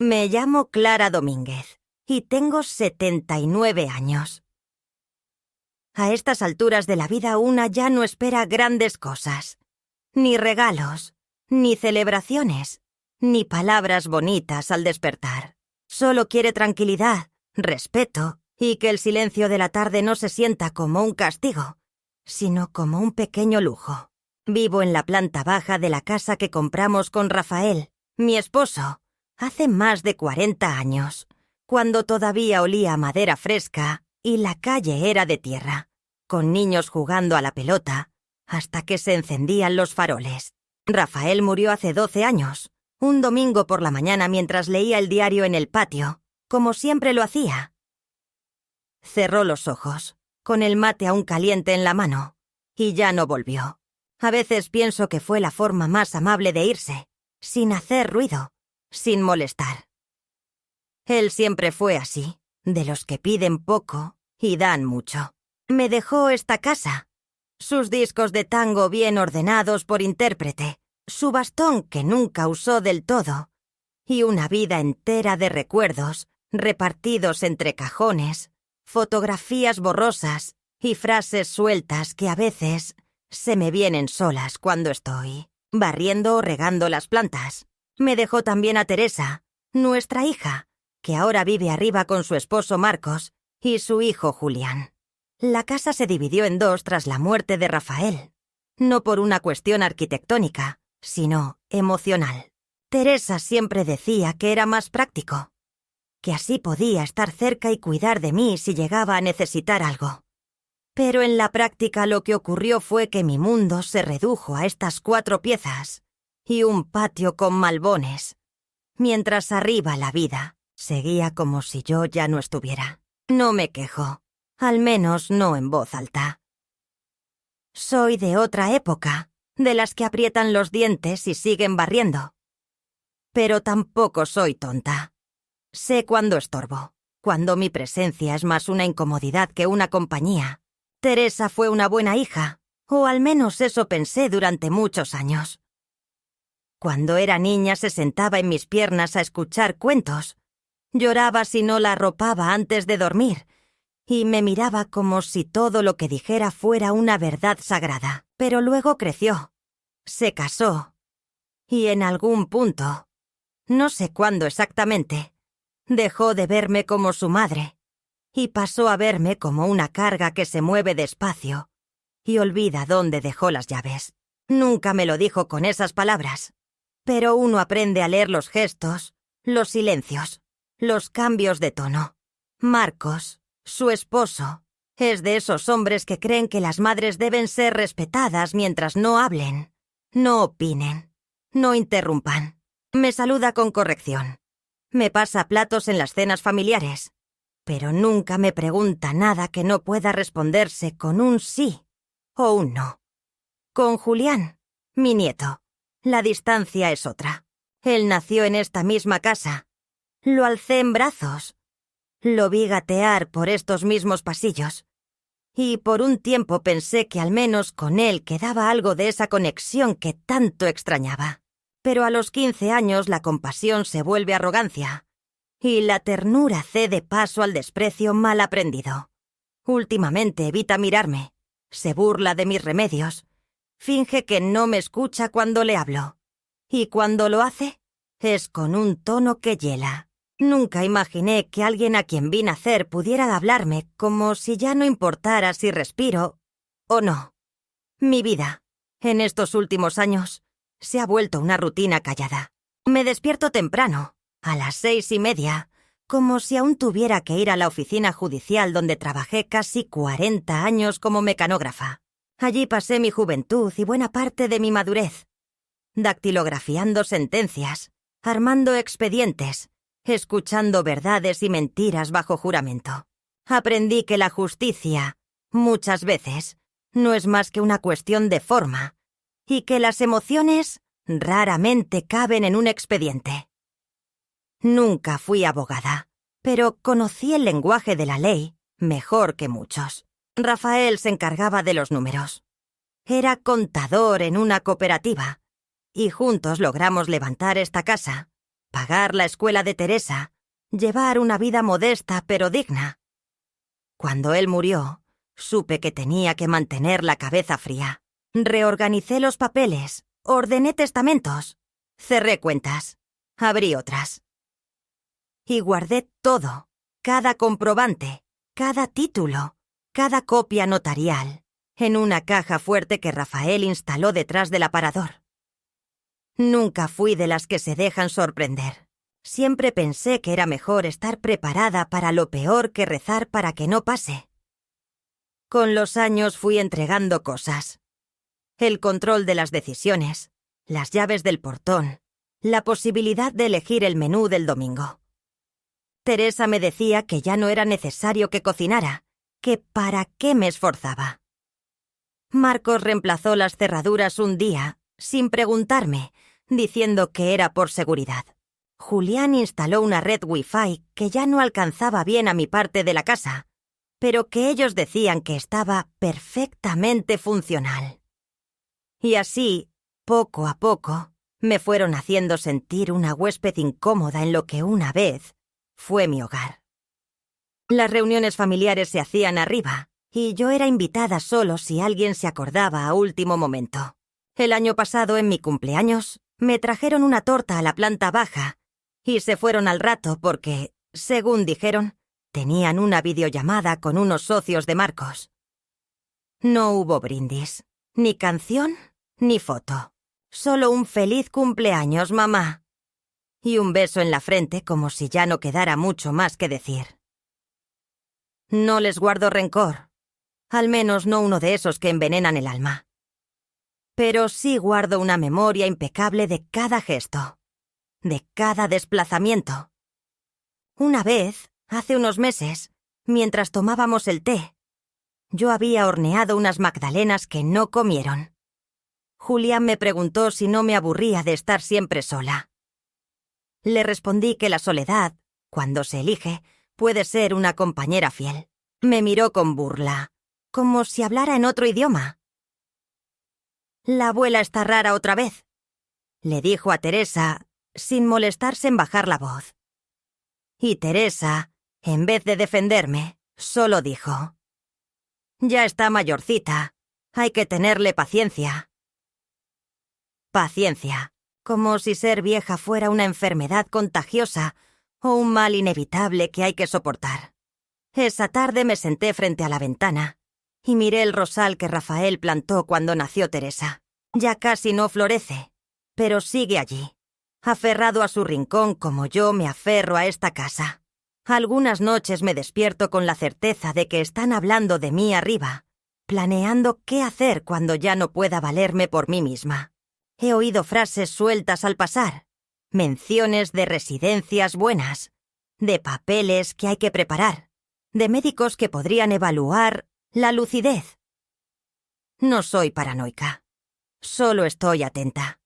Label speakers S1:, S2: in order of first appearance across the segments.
S1: Me llamo Clara Domínguez y tengo 79 años. A estas alturas de la vida una ya no espera grandes cosas, ni regalos, ni celebraciones, ni palabras bonitas al despertar. Solo quiere tranquilidad, respeto y que el silencio de la tarde no se sienta como un castigo, sino como un pequeño lujo. Vivo en la planta baja de la casa que compramos con Rafael, mi esposo, hace más de 40 años, cuando todavía olía a madera fresca y la calle era de tierra, con niños jugando a la pelota, hasta que se encendían los faroles. Rafael murió hace 12 años, un domingo por la mañana mientras leía el diario en el patio, como siempre lo hacía. Cerró los ojos, con el mate aún caliente en la mano, y ya no volvió. A veces pienso que fue la forma más amable de irse, sin hacer ruido, sin molestar. Él siempre fue así, de los que piden poco y dan mucho. Me dejó esta casa, sus discos de tango bien ordenados por intérprete, su bastón que nunca usó del todo, y una vida entera de recuerdos repartidos entre cajones, fotografías borrosas y frases sueltas que a veces se me vienen solas cuando estoy barriendo o regando las plantas. Me dejó también a Teresa, nuestra hija, que ahora vive arriba con su esposo Marcos y su hijo Julián. La casa se dividió en dos tras la muerte de Rafael, no por una cuestión arquitectónica, sino emocional. Teresa siempre decía que era más práctico, que así podía estar cerca y cuidar de mí si llegaba a necesitar algo. Pero en la práctica lo que ocurrió fue que mi mundo se redujo a estas 4 piezas y un patio con malbones, mientras arriba la vida seguía como si yo ya no estuviera. No me quejo, al menos no en voz alta. Soy de otra época, de las que aprietan los dientes y siguen barriendo. Pero tampoco soy tonta. Sé cuándo estorbo, cuando mi presencia es más una incomodidad que una compañía. Teresa fue una buena hija, o al menos eso pensé durante muchos años. Cuando era niña se sentaba en mis piernas a escuchar cuentos. Lloraba si no la arropaba antes de dormir, y me miraba como si todo lo que dijera fuera una verdad sagrada. Pero luego creció, se casó, y en algún punto, no sé cuándo exactamente, dejó de verme como su madre, y pasó a verme como una carga que se mueve despacio y olvida dónde dejó las llaves. Nunca me lo dijo con esas palabras, pero uno aprende a leer los gestos, los silencios, los cambios de tono. Marcos, su esposo, es de esos hombres que creen que las madres deben ser respetadas mientras no hablen, no opinen, no interrumpan. Me saluda con corrección. Me pasa platos en las cenas familiares, pero nunca me pregunta nada que no pueda responderse con un sí o un no. Con Julián, mi nieto, la distancia es otra. Él nació en esta misma casa. Lo alcé en brazos. Lo vi gatear por estos mismos pasillos. Y por un tiempo pensé que al menos con él quedaba algo de esa conexión que tanto extrañaba. Pero a los 15 años la compasión se vuelve arrogancia, y la ternura cede paso al desprecio mal aprendido. Últimamente evita mirarme, se burla de mis remedios, finge que no me escucha cuando le hablo, y cuando lo hace, es con un tono que hiela. Nunca imaginé que alguien a quien vi nacer pudiera hablarme como si ya no importara si respiro o no. Mi vida, en estos últimos años, se ha vuelto una rutina callada. Me despierto temprano, a las 6:30, como si aún tuviera que ir a la oficina judicial donde trabajé casi 40 años como mecanógrafa. Allí pasé mi juventud y buena parte de mi madurez, dactilografiando sentencias, armando expedientes, escuchando verdades y mentiras bajo juramento. Aprendí que la justicia, muchas veces, no es más que una cuestión de forma, y que las emociones raramente caben en un expediente. Nunca fui abogada, pero conocí el lenguaje de la ley mejor que muchos. Rafael se encargaba de los números. Era contador en una cooperativa, y juntos logramos levantar esta casa, pagar la escuela de Teresa, llevar una vida modesta pero digna. Cuando él murió, supe que tenía que mantener la cabeza fría. Reorganicé los papeles, ordené testamentos, cerré cuentas, abrí otras. Y guardé todo, cada comprobante, cada título, cada copia notarial, en una caja fuerte que Rafael instaló detrás del aparador. Nunca fui de las que se dejan sorprender. Siempre pensé que era mejor estar preparada para lo peor que rezar para que no pase. Con los años fui entregando cosas. El control de las decisiones, las llaves del portón, la posibilidad de elegir el menú del domingo. Teresa me decía que ya no era necesario que cocinara, que para qué me esforzaba. Marcos reemplazó las cerraduras un día, sin preguntarme, diciendo que era por seguridad. Julián instaló una red Wi-Fi que ya no alcanzaba bien a mi parte de la casa, pero que ellos decían que estaba perfectamente funcional. Y así, poco a poco, me fueron haciendo sentir una huésped incómoda en lo que una vez fue mi hogar. Las reuniones familiares se hacían arriba, y yo era invitada solo si alguien se acordaba a último momento. El año pasado, en mi cumpleaños, me trajeron una torta a la planta baja, y se fueron al rato porque, según dijeron, tenían una videollamada con unos socios de Marcos. No hubo brindis, ni canción, ni foto. Solo un feliz cumpleaños, mamá. Y un beso en la frente como si ya no quedara mucho más que decir. No les guardo rencor, al menos no uno de esos que envenenan el alma. Pero sí guardo una memoria impecable de cada gesto, de cada desplazamiento. Una vez, hace unos meses, mientras tomábamos el té, yo había horneado unas magdalenas que no comieron. Julián me preguntó si no me aburría de estar siempre sola. Le respondí que la soledad, cuando se elige, puede ser una compañera fiel. Me miró con burla, como si hablara en otro idioma. «La abuela está rara otra vez», le dijo a Teresa, sin molestarse en bajar la voz. Y Teresa, en vez de defenderme, solo dijo: «Ya está mayorcita, hay que tenerle paciencia». Paciencia, como si ser vieja fuera una enfermedad contagiosa o un mal inevitable que hay que soportar. Esa tarde me senté frente a la ventana y miré el rosal que Rafael plantó cuando nació Teresa. Ya casi no florece, pero sigue allí, aferrado a su rincón como yo me aferro a esta casa. Algunas noches me despierto con la certeza de que están hablando de mí arriba, planeando qué hacer cuando ya no pueda valerme por mí misma. He oído frases sueltas al pasar, menciones de residencias buenas, de papeles que hay que preparar, de médicos que podrían evaluar la lucidez. No soy paranoica, solo estoy atenta.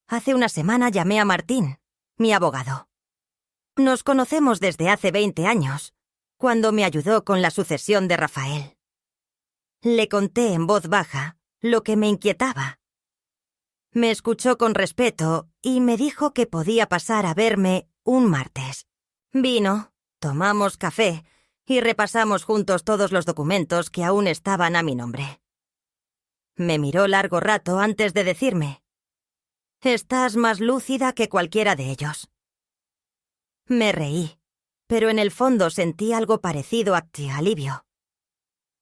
S1: Hace una semana llamé a Martín, mi abogado. Nos conocemos desde hace 20 años, cuando me ayudó con la sucesión de Rafael. Le conté en voz baja lo que me inquietaba. Me escuchó con respeto y me dijo que podía pasar a verme un martes. Vino, tomamos café y repasamos juntos todos los documentos que aún estaban a mi nombre. Me miró largo rato antes de decirme: «Estás más lúcida que cualquiera de ellos». Me reí, pero en el fondo sentí algo parecido a alivio.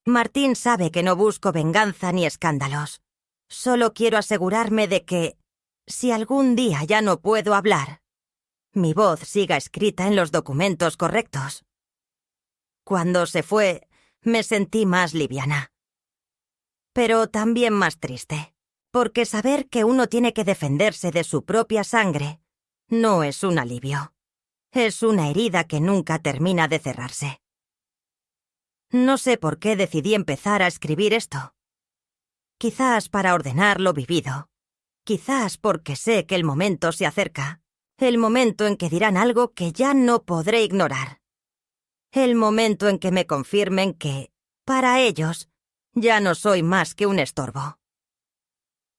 S1: Martín sabe que no busco venganza ni escándalos. Solo quiero asegurarme de que, si algún día ya no puedo hablar, mi voz siga escrita en los documentos correctos. Cuando se fue, me sentí más liviana. Pero también más triste, porque saber que uno tiene que defenderse de su propia sangre no es un alivio. Es una herida que nunca termina de cerrarse. No sé por qué decidí empezar a escribir esto. Quizás para ordenar lo vivido. Quizás porque sé que el momento se acerca. El momento en que dirán algo que ya no podré ignorar. El momento en que me confirmen que, para ellos, ya no soy más que un estorbo.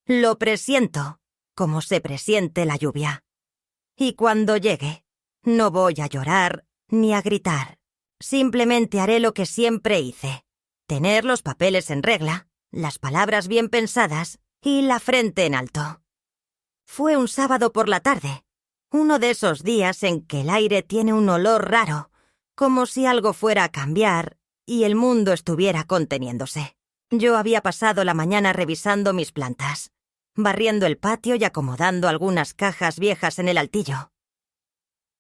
S1: Lo presiento, como se presiente la lluvia. Y cuando llegue, no voy a llorar ni a gritar. Simplemente haré lo que siempre hice. Tener los papeles en regla, las palabras bien pensadas y la frente en alto. Fue un sábado por la tarde, uno de esos días en que el aire tiene un olor raro, como si algo fuera a cambiar y el mundo estuviera conteniéndose. Yo había pasado la mañana revisando mis plantas, barriendo el patio y acomodando algunas cajas viejas en el altillo.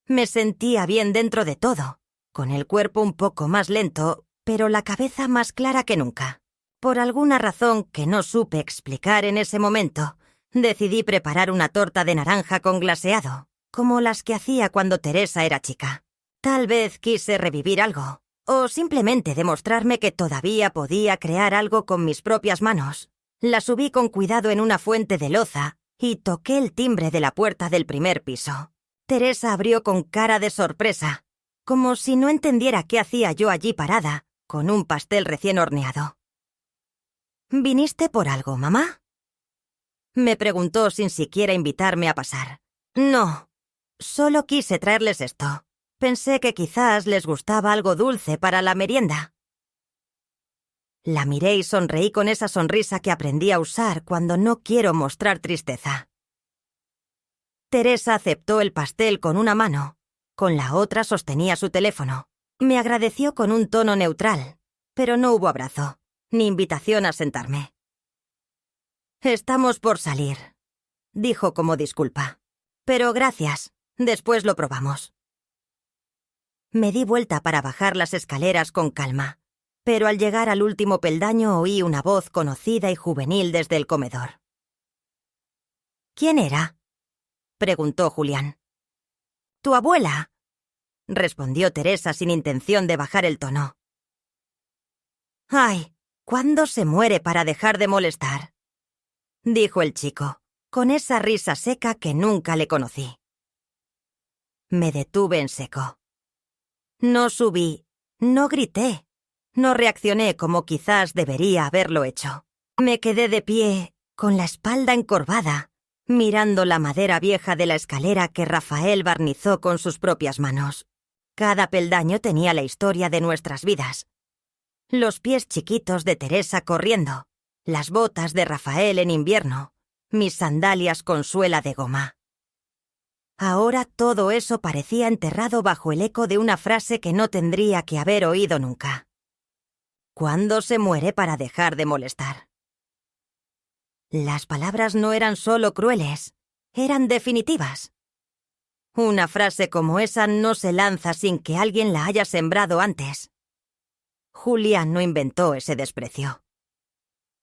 S1: Me sentía bien dentro de todo, con el cuerpo un poco más lento, pero la cabeza más clara que nunca. Por alguna razón que no supe explicar en ese momento, decidí preparar una torta de naranja con glaseado, como las que hacía cuando Teresa era chica. Tal vez quise revivir algo, o simplemente demostrarme que todavía podía crear algo con mis propias manos. La subí con cuidado en una fuente de loza y toqué el timbre de la puerta del primer piso. Teresa abrió con cara de sorpresa, como si no entendiera qué hacía yo allí parada, con un pastel recién horneado. ¿Viniste por algo, mamá?, me preguntó sin siquiera invitarme a pasar. No, solo quise traerles esto. Pensé que quizás les gustaba algo dulce para la merienda. La miré y sonreí con esa sonrisa que aprendí a usar cuando no quiero mostrar tristeza. Teresa aceptó el pastel con una mano, con la otra sostenía su teléfono. Me agradeció con un tono neutral, pero no hubo abrazo, ni invitación a sentarme. «Estamos por salir», dijo como disculpa. «Pero gracias, después lo probamos». Me di vuelta para bajar las escaleras con calma, pero al llegar al último peldaño oí una voz conocida y juvenil desde el comedor. «¿Quién era?», preguntó Julián. «Tu abuela», respondió Teresa sin intención de bajar el tono. «Ay, ¿cuándo se muere para dejar de molestar?», dijo el chico, con esa risa seca que nunca le conocí. Me detuve en seco. No subí, no grité, no reaccioné como quizás debería haberlo hecho. Me quedé de pie, con la espalda encorvada, mirando la madera vieja de la escalera que Rafael barnizó con sus propias manos. Cada peldaño tenía la historia de nuestras vidas. Los pies chiquitos de Teresa corriendo, las botas de Rafael en invierno, mis sandalias con suela de goma. Ahora todo eso parecía enterrado bajo el eco de una frase que no tendría que haber oído nunca. ¿Cuándo se muere para dejar de molestar? Las palabras no eran solo crueles, eran definitivas. Una frase como esa no se lanza sin que alguien la haya sembrado antes. Julián no inventó ese desprecio.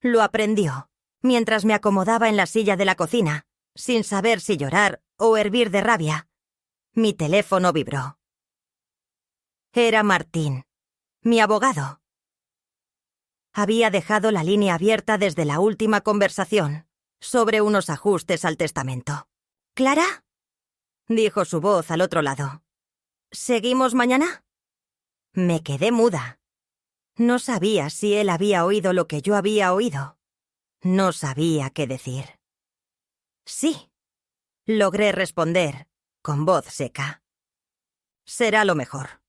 S1: Lo aprendió, mientras me acomodaba en la silla de la cocina, sin saber si llorar o hervir de rabia. Mi teléfono vibró. Era Martín, mi abogado. Había dejado la línea abierta desde la última conversación, sobre unos ajustes al testamento. «¿Clara?», dijo su voz al otro lado. «¿Seguimos mañana?». Me quedé muda. No sabía si él había oído lo que yo había oído. No sabía qué decir. «Sí», logré responder, con voz seca. «Será lo mejor».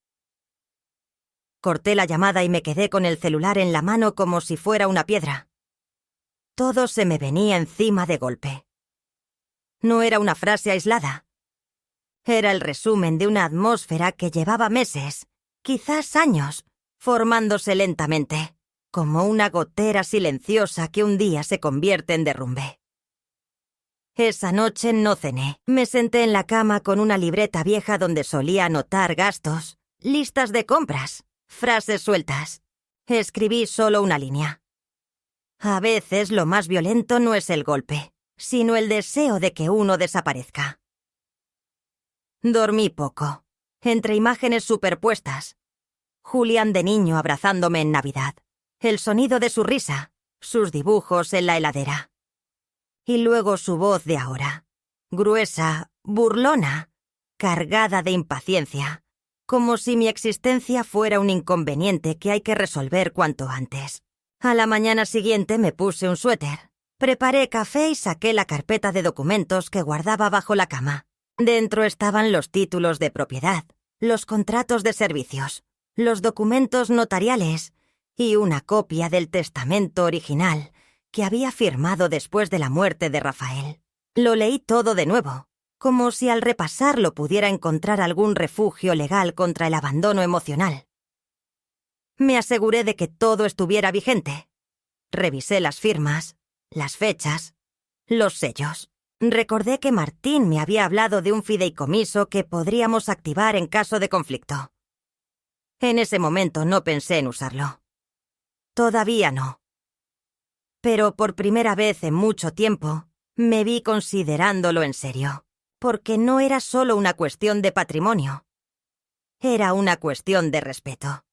S1: Corté la llamada y me quedé con el celular en la mano como si fuera una piedra. Todo se me venía encima de golpe. No era una frase aislada. Era el resumen de una atmósfera que llevaba meses, quizás años, formándose lentamente, como una gotera silenciosa que un día se convierte en derrumbe. Esa noche no cené. Me senté en la cama con una libreta vieja donde solía anotar gastos, listas de compras, frases sueltas. Escribí solo una línea. A veces lo más violento no es el golpe, sino el deseo de que uno desaparezca. Dormí poco, entre imágenes superpuestas. Julián de niño abrazándome en Navidad, el sonido de su risa, sus dibujos en la heladera. Y luego su voz de ahora, gruesa, burlona, cargada de impaciencia, como si mi existencia fuera un inconveniente que hay que resolver cuanto antes. A la mañana siguiente me puse un suéter, preparé café y saqué la carpeta de documentos que guardaba bajo la cama. Dentro estaban los títulos de propiedad, los contratos de servicios, los documentos notariales y una copia del testamento original que había firmado después de la muerte de Rafael. Lo leí todo de nuevo, como si al repasarlo pudiera encontrar algún refugio legal contra el abandono emocional. Me aseguré de que todo estuviera vigente. Revisé las firmas, las fechas, los sellos. Recordé que Martín me había hablado de un fideicomiso que podríamos activar en caso de conflicto. En ese momento no pensé en usarlo. Todavía no. Pero por primera vez en mucho tiempo, me vi considerándolo en serio, porque no era solo una cuestión de patrimonio. Era una cuestión de respeto.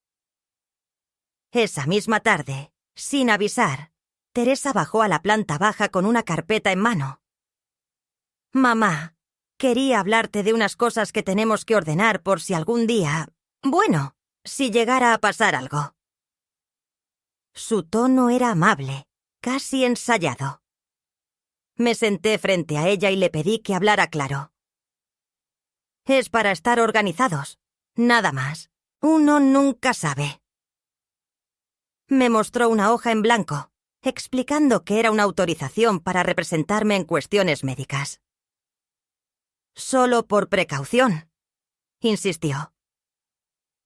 S1: Esa misma tarde, sin avisar, Teresa bajó a la planta baja con una carpeta en mano. «Mamá, quería hablarte de unas cosas que tenemos que ordenar por si algún día... Bueno, si llegara a pasar algo». Su tono era amable, casi ensayado. Me senté frente a ella y le pedí que hablara claro. «Es para estar organizados, nada más. Uno nunca sabe». Me mostró una hoja en blanco, explicando que era una autorización para representarme en cuestiones médicas. «Solo por precaución», insistió.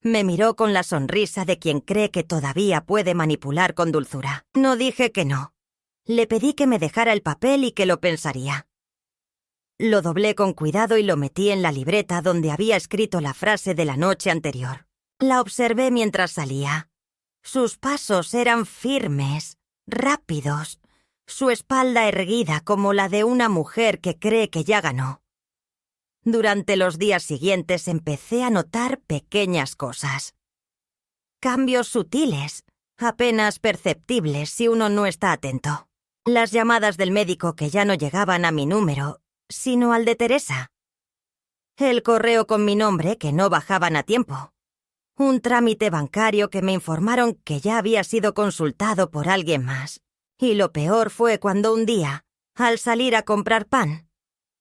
S1: Me miró con la sonrisa de quien cree que todavía puede manipular con dulzura. No dije que no. Le pedí que me dejara el papel y que lo pensaría. Lo doblé con cuidado y lo metí en la libreta donde había escrito la frase de la noche anterior. La observé mientras salía. Sus pasos eran firmes, rápidos, su espalda erguida como la de una mujer que cree que ya ganó. Durante los días siguientes empecé a notar pequeñas cosas. Cambios sutiles, apenas perceptibles si uno no está atento. Las llamadas del médico que ya no llegaban a mi número, sino al de Teresa. El correo con mi nombre que no bajaban a tiempo. Un trámite bancario que me informaron que ya había sido consultado por alguien más. Y lo peor fue cuando un día, al salir a comprar pan,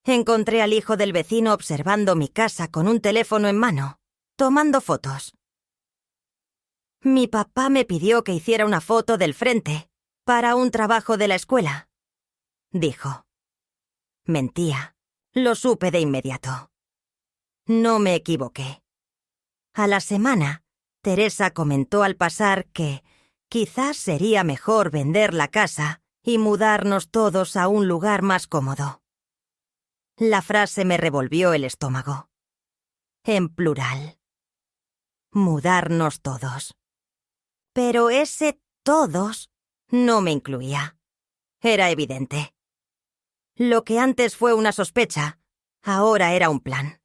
S1: encontré al hijo del vecino observando mi casa con un teléfono en mano, tomando fotos. Mi papá me pidió que hiciera una foto del frente para un trabajo de la escuela, dijo. Mentía. Lo supe de inmediato. No me equivoqué. A la semana, Teresa comentó al pasar que quizás sería mejor vender la casa y mudarnos todos a un lugar más cómodo. La frase me revolvió el estómago. En plural. Mudarnos todos. Pero ese todos no me incluía. Era evidente. Lo que antes fue una sospecha, ahora era un plan.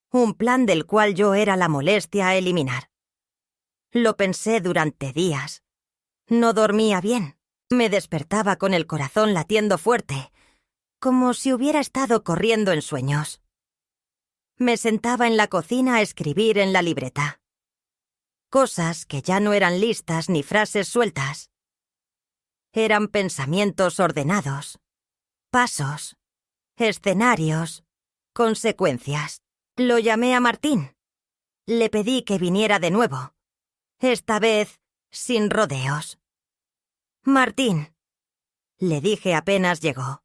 S1: Un plan del cual yo era la molestia a eliminar. Lo pensé durante días. No dormía bien. Me despertaba con el corazón latiendo fuerte, como si hubiera estado corriendo en sueños. Me sentaba en la cocina a escribir en la libreta. Cosas que ya no eran listas ni frases sueltas. Eran pensamientos ordenados, pasos, escenarios, consecuencias. Lo llamé a Martín. Le pedí que viniera de nuevo. Esta vez, sin rodeos. «Martín», le dije apenas llegó.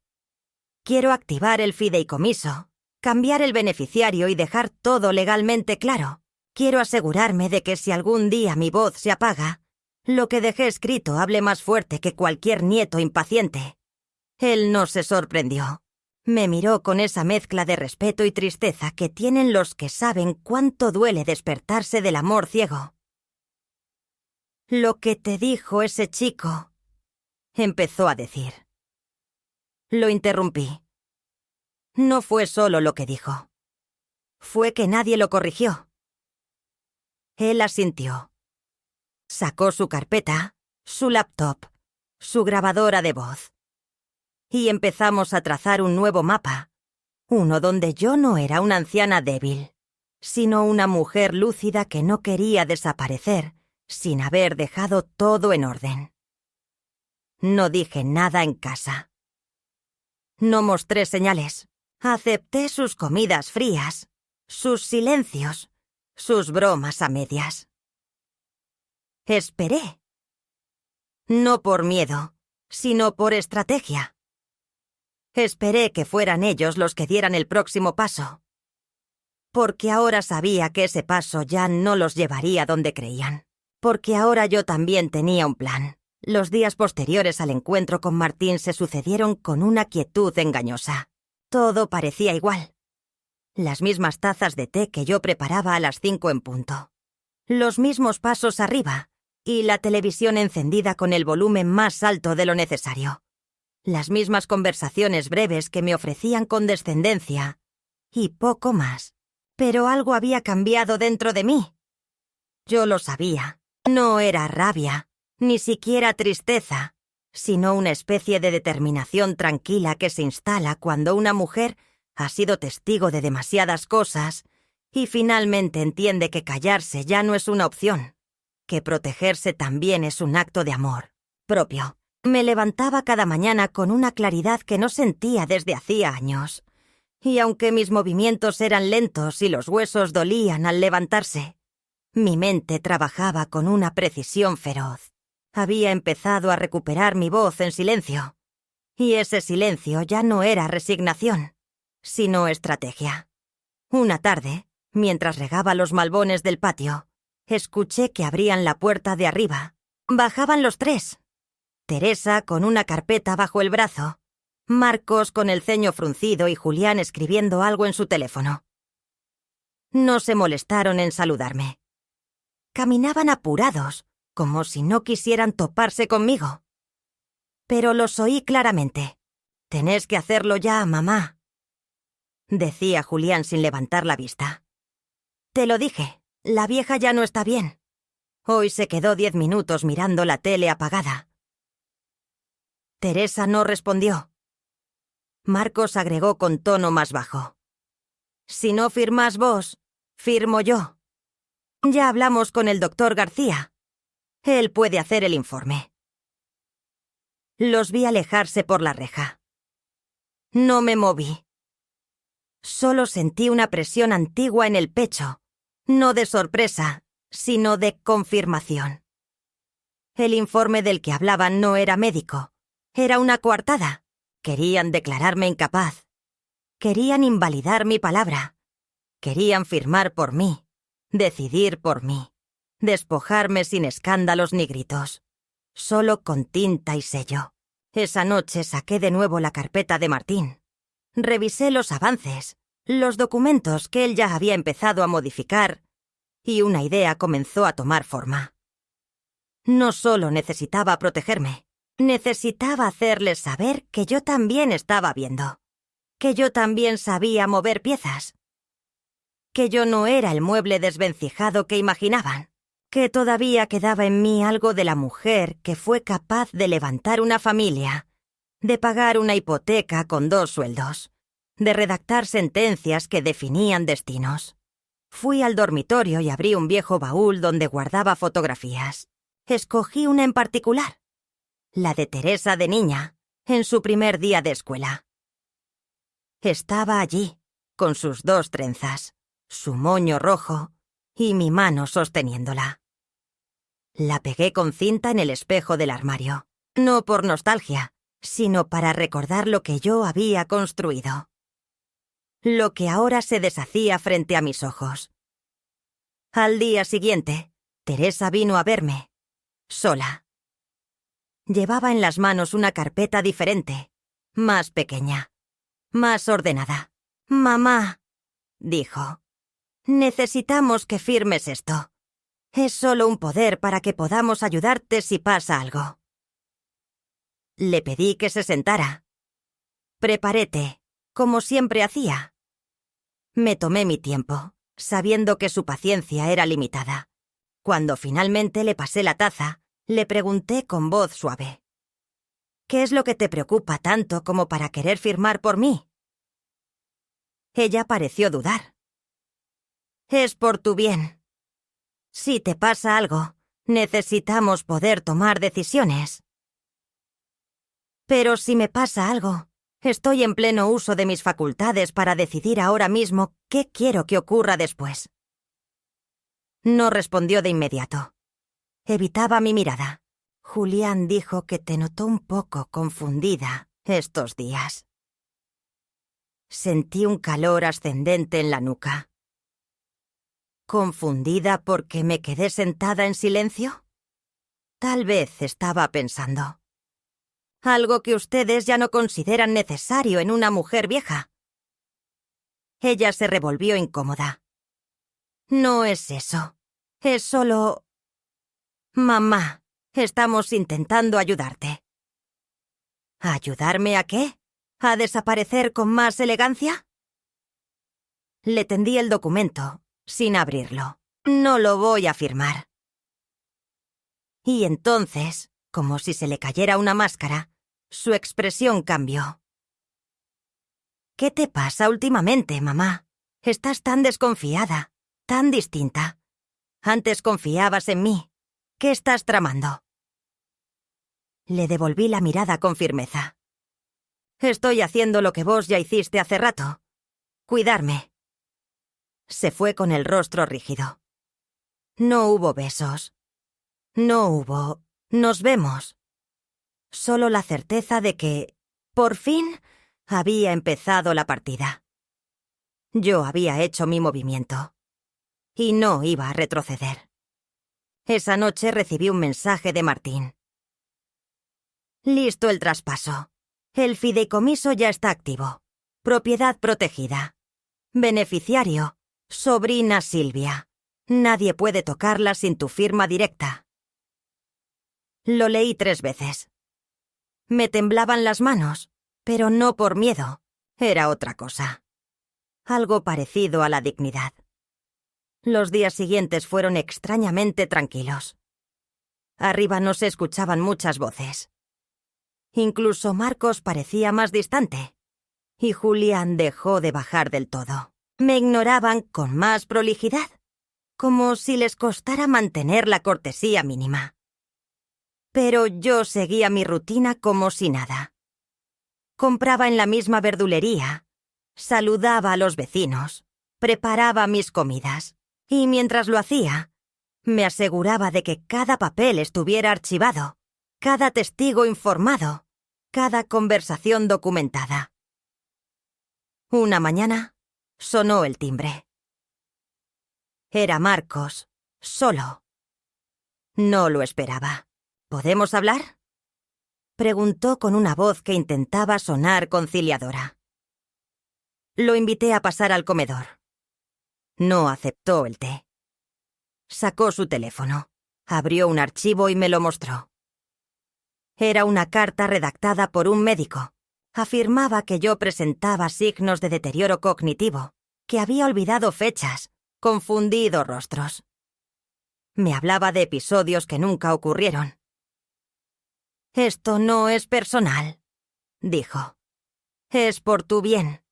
S1: «Quiero activar el fideicomiso, cambiar el beneficiario y dejar todo legalmente claro. Quiero asegurarme de que si algún día mi voz se apaga, lo que dejé escrito hable más fuerte que cualquier nieto impaciente». Él no se sorprendió. Me miró con esa mezcla de respeto y tristeza que tienen los que saben cuánto duele despertarse del amor ciego. «Lo que te dijo ese chico», empezó a decir. Lo interrumpí. No fue solo lo que dijo. Fue que nadie lo corrigió. Él asintió. Sacó su carpeta, su laptop, su grabadora de voz. Y empezamos a trazar un nuevo mapa, uno donde yo no era una anciana débil, sino una mujer lúcida que no quería desaparecer sin haber dejado todo en orden. No dije nada en casa. No mostré señales. Acepté sus comidas frías, sus silencios, sus bromas a medias. Esperé. No por miedo, sino por estrategia. Esperé que fueran ellos los que dieran el próximo paso. Porque ahora sabía que ese paso ya no los llevaría donde creían. Porque ahora yo también tenía un plan. Los días posteriores al encuentro con Martín se sucedieron con una quietud engañosa. Todo parecía igual. Las mismas tazas de té que yo preparaba a las 5 en punto. Los mismos pasos arriba y la televisión encendida con el volumen más alto de lo necesario. Las mismas conversaciones breves que me ofrecían condescendencia y poco más. Pero algo había cambiado dentro de mí. Yo lo sabía. No era rabia, ni siquiera tristeza, sino una especie de determinación tranquila que se instala cuando una mujer ha sido testigo de demasiadas cosas y finalmente entiende que callarse ya no es una opción, que protegerse también es un acto de amor propio. Me levantaba cada mañana con una claridad que no sentía desde hacía años, y aunque mis movimientos eran lentos y los huesos dolían al levantarse, mi mente trabajaba con una precisión feroz. Había empezado a recuperar mi voz en silencio, y ese silencio ya no era resignación, sino estrategia. Una tarde, mientras regaba los malbones del patio, escuché que abrían la puerta de arriba. Bajaban los tres. Teresa con una carpeta bajo el brazo, Marcos con el ceño fruncido y Julián escribiendo algo en su teléfono. No se molestaron en saludarme. Caminaban apurados, como si no quisieran toparse conmigo. Pero los oí claramente. «Tenés que hacerlo ya, mamá», decía Julián sin levantar la vista. «Te lo dije, la vieja ya no está bien. Hoy se quedó 10 minutos mirando la tele apagada». Teresa no respondió. Marcos agregó con tono más bajo. «Si no firmás vos, firmo yo. Ya hablamos con el doctor García. Él puede hacer el informe». Los vi alejarse por la reja. No me moví. Solo sentí una presión antigua en el pecho, no de sorpresa, sino de confirmación. El informe del que hablaban no era médico, era una coartada. Querían declararme incapaz. Querían invalidar mi palabra. Querían firmar por mí, decidir por mí, despojarme sin escándalos ni gritos, solo con tinta y sello. Esa noche saqué de nuevo la carpeta de Martín. Revisé los avances, los documentos que él ya había empezado a modificar, y una idea comenzó a tomar forma. No solo necesitaba protegerme, necesitaba hacerles saber que yo también estaba viendo, que yo también sabía mover piezas, que yo no era el mueble desvencijado que imaginaban, que todavía quedaba en mí algo de la mujer que fue capaz de levantar una familia, de pagar una hipoteca con 2 sueldos, de redactar sentencias que definían destinos. Fui al dormitorio y abrí un viejo baúl donde guardaba fotografías. Escogí una en particular, la de Teresa de niña, en su primer día de escuela. Estaba allí, con sus 2 trenzas, su moño rojo y mi mano sosteniéndola. La pegué con cinta en el espejo del armario, no por nostalgia, sino para recordar lo que yo había construido. Lo que ahora se deshacía frente a mis ojos. Al día siguiente, Teresa vino a verme, sola. Llevaba en las manos una carpeta diferente, más pequeña, más ordenada. «Mamá», dijo, «necesitamos que firmes esto. Es solo un poder para que podamos ayudarte si pasa algo». Le pedí que se sentara. Preparé té, como siempre hacía. Me tomé mi tiempo, sabiendo que su paciencia era limitada. Cuando finalmente le pasé la taza, le pregunté con voz suave: «¿Qué es lo que te preocupa tanto como para querer firmar por mí?» Ella pareció dudar. «Es por tu bien. Si te pasa algo, necesitamos poder tomar decisiones». «Pero si me pasa algo, Estoy en pleno uso de mis facultades para decidir ahora mismo qué quiero que ocurra después. No respondió de inmediato. Evitaba mi mirada. Julián dijo que te notó un poco confundida estos días. Sentí un calor ascendente en la nuca. ¿Confundida porque me quedé sentada en silencio? Tal vez estaba pensando. Algo que ustedes ya no consideran necesario en una mujer vieja. Ella se revolvió incómoda. No es eso. Es solo... Mamá, estamos intentando ayudarte. ¿Ayudarme a qué? ¿A desaparecer con más elegancia? Le tendí el documento, sin abrirlo. No lo voy a firmar. Y entonces, como si se le cayera una máscara, su expresión cambió. ¿Qué te pasa últimamente, mamá? Estás tan desconfiada, tan distinta. Antes confiabas en mí. ¿Qué estás tramando? Le devolví la mirada con firmeza. Estoy haciendo lo que vos ya hiciste hace rato. Cuidarme. Se fue con el rostro rígido. No hubo besos. No hubo... Nos vemos. Solo la certeza de que, por fin, había empezado la partida. Yo había hecho mi movimiento. Y no iba a retroceder. Esa noche recibí un mensaje de Martín. Listo el traspaso. El fideicomiso ya está activo. Propiedad protegida. Beneficiario, sobrina Silvia. Nadie puede tocarla sin tu firma directa. Lo leí 3 veces. Me temblaban las manos, pero no por miedo. Era otra cosa. Algo parecido a la dignidad. Los días siguientes fueron extrañamente tranquilos. Arriba no se escuchaban muchas voces. Incluso Marcos parecía más distante. Y Julián dejó de bajar del todo. Me ignoraban con más prolijidad, como si les costara mantener la cortesía mínima. Pero yo seguía mi rutina como si nada. Compraba en la misma verdulería, saludaba a los vecinos, preparaba mis comidas, y mientras lo hacía, me aseguraba de que cada papel estuviera archivado, cada testigo informado, cada conversación documentada. Una mañana sonó el timbre. Era Marcos, solo. No lo esperaba. ¿Podemos hablar? Preguntó con una voz que intentaba sonar conciliadora. Lo invité a pasar al comedor. No aceptó el té. Sacó su teléfono, abrió un archivo y me lo mostró. Era una carta redactada por un médico. Afirmaba que yo presentaba signos de deterioro cognitivo, que había olvidado fechas, confundido rostros. Me hablaba de episodios que nunca ocurrieron. Esto no es personal, dijo. Es por tu bien.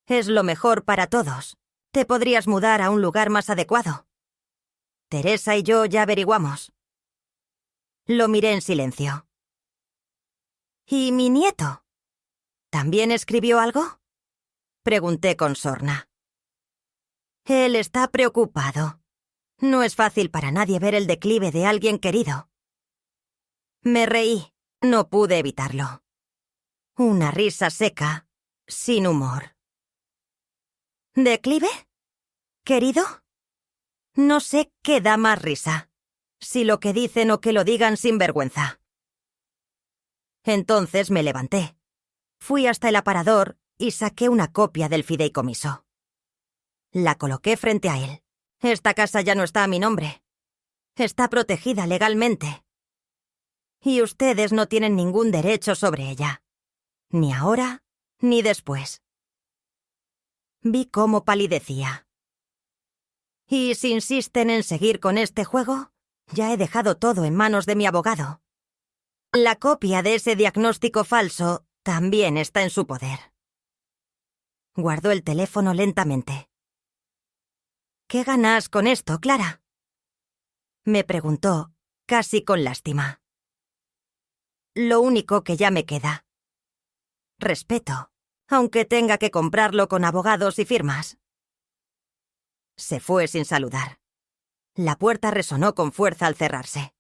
S1: Es lo mejor para todos. Te podrías mudar a un lugar más adecuado. Teresa y yo ya averiguamos. Lo miré en silencio. ¿Y mi nieto? ¿También escribió algo? Pregunté con sorna. Él está preocupado. No es fácil para nadie ver el declive de alguien querido. Me reí. No pude evitarlo. Una risa seca, sin humor. ¿Declive? ¿Querido? No sé qué da más risa, si lo que dicen o que lo digan sin vergüenza. Entonces me levanté. Fui hasta el aparador y saqué una copia del fideicomiso. La coloqué frente a él. Esta casa ya no está a mi nombre. Está protegida legalmente. Y ustedes no tienen ningún derecho sobre ella. Ni ahora, ni después. Vi cómo palidecía. Y si insisten en seguir con este juego, ya he dejado todo en manos de mi abogado. La copia de ese diagnóstico falso también está en su poder. Guardó el teléfono lentamente. ¿Qué ganas con esto, Clara? Me preguntó, casi con lástima. Lo único que ya me queda. Respeto. aunque tenga que comprarlo con abogados y firmas. Se fue sin saludar. La puerta resonó con fuerza al cerrarse.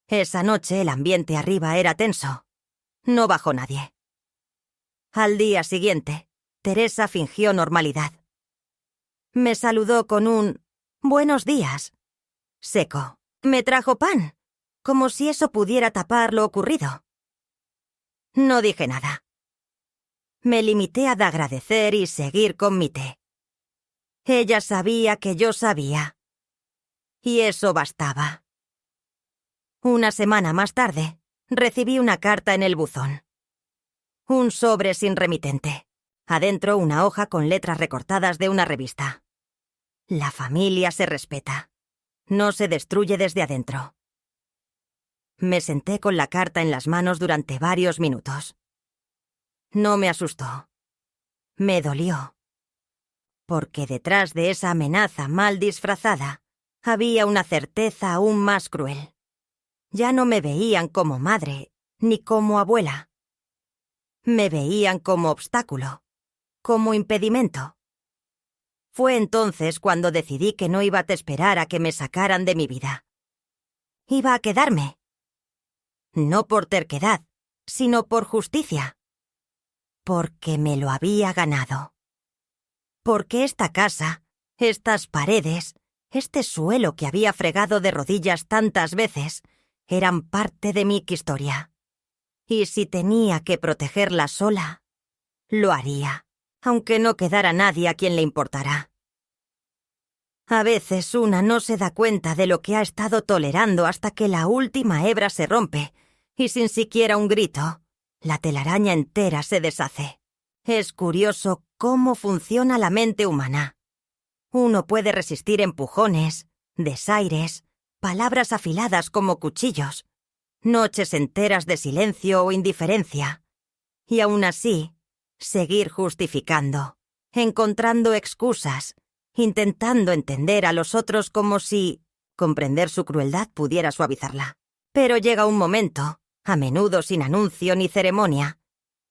S1: Esa noche el ambiente arriba era tenso. No bajó nadie. Al día siguiente, Teresa fingió normalidad. Me saludó con un «buenos días» seco. Me trajo pan, como si eso pudiera tapar lo ocurrido. No dije nada. Me limité a agradecer y seguir con mi té. Ella sabía que yo sabía. Y eso bastaba. Una semana más tarde, recibí una carta en el buzón. Un sobre sin remitente. Adentro una hoja con letras recortadas de una revista. La familia se respeta. No se destruye desde adentro. Me senté con la carta en las manos durante varios minutos. No me asustó. Me dolió. Porque detrás de esa amenaza mal disfrazada había una certeza aún más cruel. Ya no me veían como madre, ni como abuela. Me veían como obstáculo, como impedimento. Fue entonces cuando decidí que no iba a esperar a que me sacaran de mi vida. Iba a quedarme. No por terquedad, sino por justicia. Porque me lo había ganado. Porque esta casa, estas paredes, este suelo que había fregado de rodillas tantas veces, eran parte de mi historia. Y si tenía que protegerla sola, lo haría, aunque no quedara nadie a quien le importara. A veces una no se da cuenta de lo que ha estado tolerando hasta que la última hebra se rompe, y sin siquiera un grito, la telaraña entera se deshace. Es curioso cómo funciona la mente humana. Uno puede resistir empujones, desaires, palabras afiladas como cuchillos, noches enteras de silencio o indiferencia, y aún así, seguir justificando, encontrando excusas, intentando entender a los otros como si comprender su crueldad pudiera suavizarla. Pero llega un momento, a menudo sin anuncio ni ceremonia,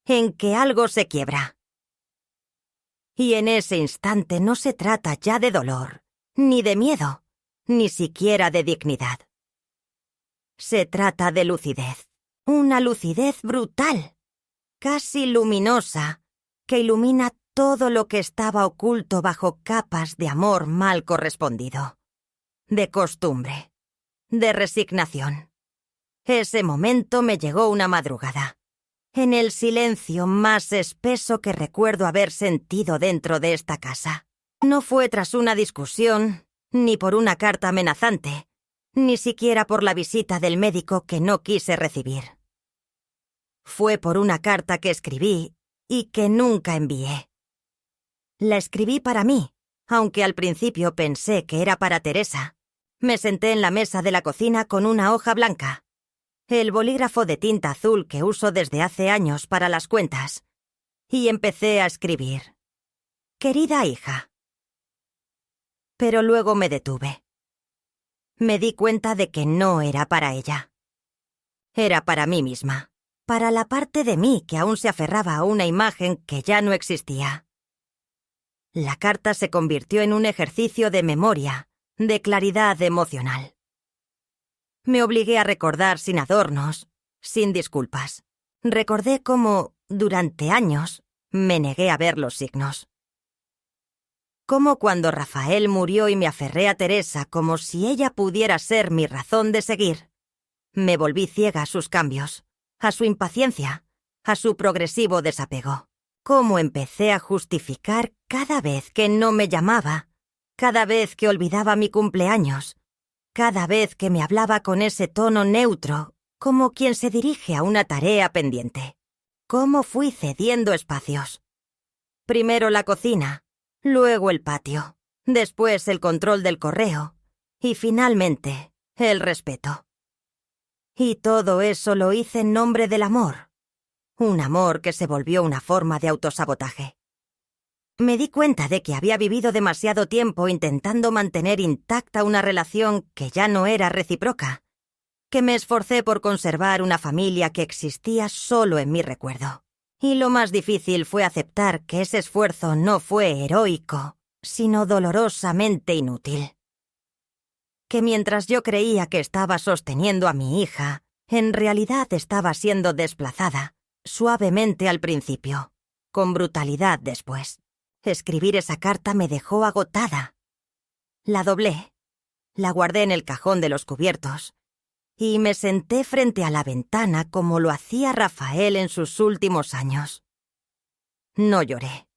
S1: en que algo se quiebra. Y en ese instante no se trata ya de dolor, ni de miedo, ni siquiera de dignidad. Se trata de lucidez, una lucidez brutal, casi luminosa, que ilumina todo lo que estaba oculto bajo capas de amor mal correspondido, de costumbre, de resignación. Ese momento me llegó una madrugada, en el silencio más espeso que recuerdo haber sentido dentro de esta casa. No fue tras una discusión, ni por una carta amenazante, ni siquiera por la visita del médico que no quise recibir. Fue por una carta que escribí y que nunca envié. La escribí para mí, aunque al principio pensé que era para Teresa. Me senté en la mesa de la cocina con una hoja blanca, el bolígrafo de tinta azul que uso desde hace años para las cuentas, y empecé a escribir. Querida hija. Pero luego me detuve. Me di cuenta de que no era para ella. Era para mí misma, para la parte de mí que aún se aferraba a una imagen que ya no existía. La carta se convirtió en un ejercicio de memoria, de claridad emocional. Me obligué a recordar sin adornos, sin disculpas. Recordé cómo, durante años, me negué a ver los signos. Cómo cuando Rafael murió y me aferré a Teresa como si ella pudiera ser mi razón de seguir, me volví ciega a sus cambios, a su impaciencia, a su progresivo desapego. Cómo empecé a justificar cada vez que no me llamaba, cada vez que olvidaba mi cumpleaños, cada vez que me hablaba con ese tono neutro, como quien se dirige a una tarea pendiente. Cómo fui cediendo espacios. Primero la cocina, luego el patio, después el control del correo y finalmente el respeto. Y todo eso lo hice en nombre del amor. Un amor que se volvió una forma de autosabotaje. Me di cuenta de que había vivido demasiado tiempo intentando mantener intacta una relación que ya no era recíproca, que me esforcé por conservar una familia que existía solo en mi recuerdo. Y lo más difícil fue aceptar que ese esfuerzo no fue heroico, sino dolorosamente inútil. Que mientras yo creía que estaba sosteniendo a mi hija, en realidad estaba siendo desplazada, suavemente al principio, con brutalidad después. Escribir esa carta me dejó agotada. La doblé, la guardé en el cajón de los cubiertos, y me senté frente a la ventana como lo hacía Rafael en sus últimos años. No lloré.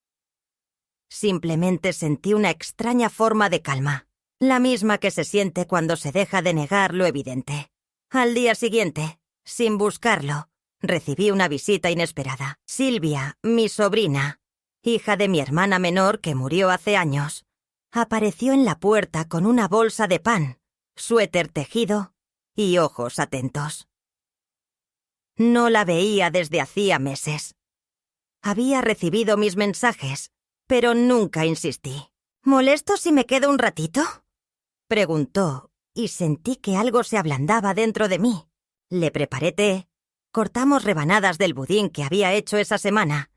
S1: Simplemente sentí una extraña forma de calma, la misma que se siente cuando se deja de negar lo evidente. Al día siguiente, sin buscarlo, recibí una visita inesperada. Silvia, mi sobrina, hija de mi hermana menor que murió hace años, apareció en la puerta con una bolsa de pan, suéter tejido y ojos atentos. No la veía desde hacía meses. Había recibido mis mensajes, pero nunca insistí. ¿Molesto si me quedo un ratito?, preguntó, y sentí que algo se ablandaba dentro de mí. Le preparé té, cortamos rebanadas del budín que había hecho esa semana,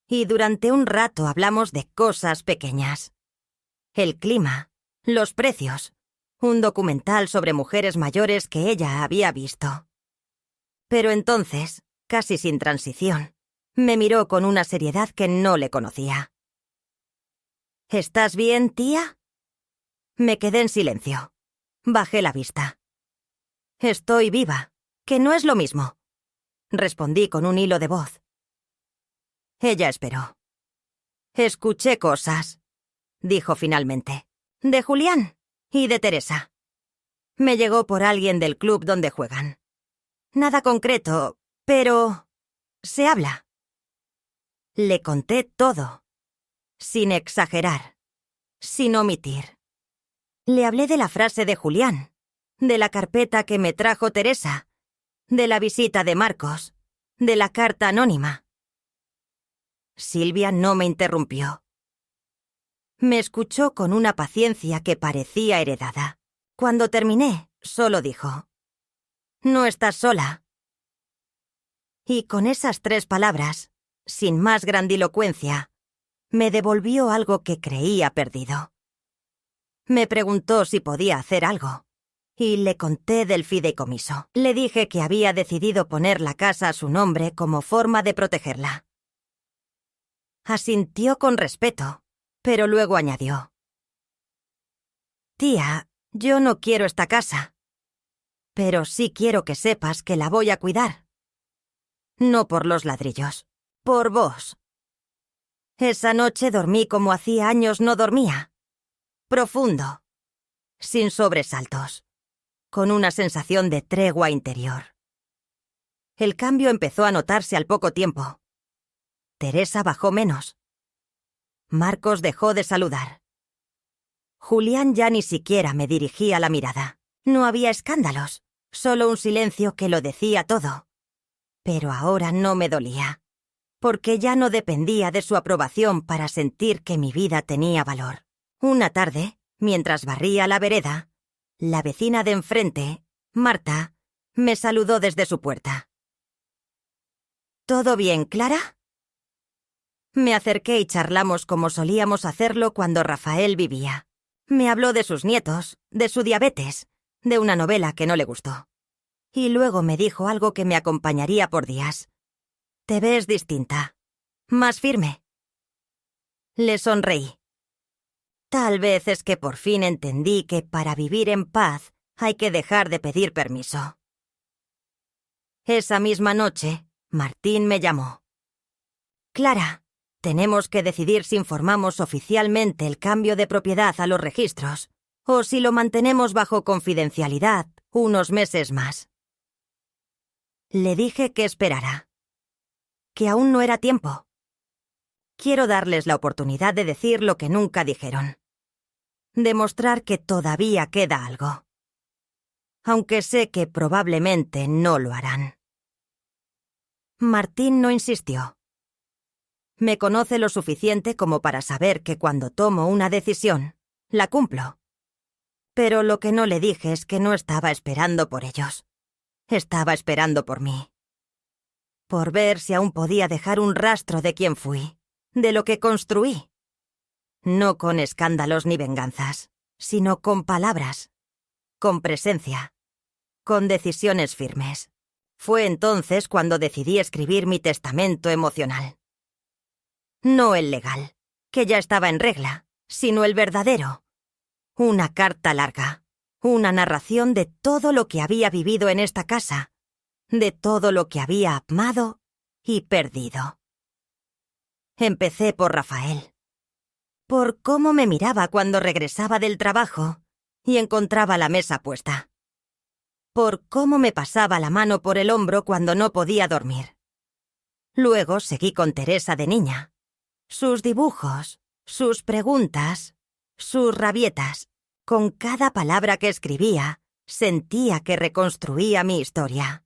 S1: y durante un rato hablamos de cosas pequeñas. El clima, los precios, un documental sobre mujeres mayores que ella había visto. Pero entonces, casi sin transición, me miró con una seriedad que no le conocía. ¿Estás bien, tía? Me quedé en silencio. Bajé la vista. Estoy viva, que no es lo mismo, respondí con un hilo de voz. Ella esperó. Escuché cosas, dijo finalmente, de Julián y de Teresa. Me llegó por alguien del club donde juegan. Nada concreto, pero se habla. Le conté todo, sin exagerar, sin omitir. Le hablé de la frase de Julián, de la carpeta que me trajo Teresa, de la visita de Marcos, de la carta anónima. Silvia no me interrumpió. Me escuchó con una paciencia que parecía heredada. Cuando terminé, solo dijo: «No estás sola». Y con esas 3 palabras, sin más grandilocuencia, me devolvió algo que creía perdido. Me preguntó si podía hacer algo, y le conté del fideicomiso. Le dije que había decidido poner la casa a su nombre como forma de protegerla. Asintió con respeto, pero luego añadió: «Tía, yo no quiero esta casa, pero sí quiero que sepas que la voy a cuidar. No por los ladrillos, por vos». Esa noche dormí como hacía años no dormía. Profundo, sin sobresaltos, con una sensación de tregua interior. El cambio empezó a notarse al poco tiempo. Teresa bajó menos. Marcos dejó de saludar. Julián ya ni siquiera me dirigía la mirada. No había escándalos, solo un silencio que lo decía todo. Pero ahora no me dolía, porque ya no dependía de su aprobación para sentir que mi vida tenía valor. Una tarde, mientras barría la vereda, la vecina de enfrente, Marta, me saludó desde su puerta. ¿Todo bien, Clara? Me acerqué y charlamos como solíamos hacerlo cuando Rafael vivía. Me habló de sus nietos, de su diabetes, de una novela que no le gustó. Y luego me dijo algo que me acompañaría por días. «Te ves distinta, más firme». Le sonreí. Tal vez es que por fin entendí que para vivir en paz hay que dejar de pedir permiso. Esa misma noche, Martín me llamó. «Clara, tenemos que decidir si informamos oficialmente el cambio de propiedad a los registros o si lo mantenemos bajo confidencialidad unos meses más». Le dije que esperara, que aún no era tiempo. Quiero darles la oportunidad de decir lo que nunca dijeron. Demostrar que todavía queda algo. Aunque sé que probablemente no lo harán. Martín no insistió. Me conoce lo suficiente como para saber que cuando tomo una decisión, la cumplo. Pero lo que no le dije es que no estaba esperando por ellos. Estaba esperando por mí. por ver si aún podía dejar un rastro de quién fui, de lo que construí. No con escándalos ni venganzas, sino con palabras, con presencia, con decisiones firmes. Fue entonces cuando decidí escribir mi testamento emocional. No el legal, que ya estaba en regla, sino el verdadero. Una carta larga, una narración de todo lo que había vivido en esta casa, de todo lo que había amado y perdido. Empecé por Rafael, por cómo me miraba cuando regresaba del trabajo y encontraba la mesa puesta, por cómo me pasaba la mano por el hombro cuando no podía dormir. Luego seguí con Teresa de niña, sus dibujos, sus preguntas, sus rabietas. Con cada palabra que escribía, sentía que reconstruía mi historia.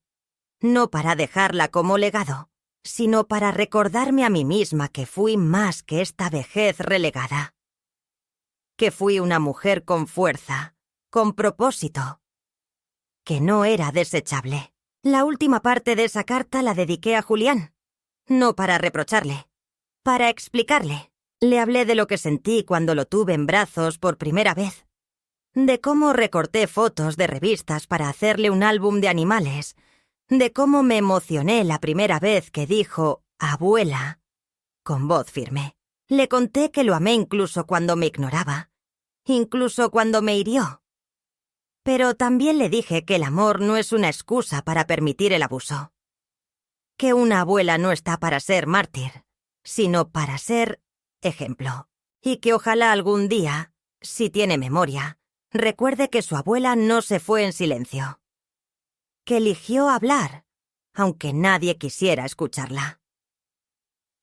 S1: No para dejarla como legado, sino para recordarme a mí misma que fui más que esta vejez relegada. Que fui una mujer con fuerza, con propósito. Que no era desechable. La última parte de esa carta la dediqué a Julián. No para reprocharle, para explicarle. Le hablé de lo que sentí cuando lo tuve en brazos por primera vez. De cómo recorté fotos de revistas para hacerle un álbum de animales, de cómo me emocioné la primera vez que dijo «abuela», con voz firme. Le conté que lo amé incluso cuando me ignoraba, incluso cuando me hirió. Pero también le dije que el amor no es una excusa para permitir el abuso. Que una abuela no está para ser mártir, sino para ser ejemplo. Y que ojalá algún día, si tiene memoria, recuerde que su abuela no se fue en silencio. Que eligió hablar, aunque nadie quisiera escucharla.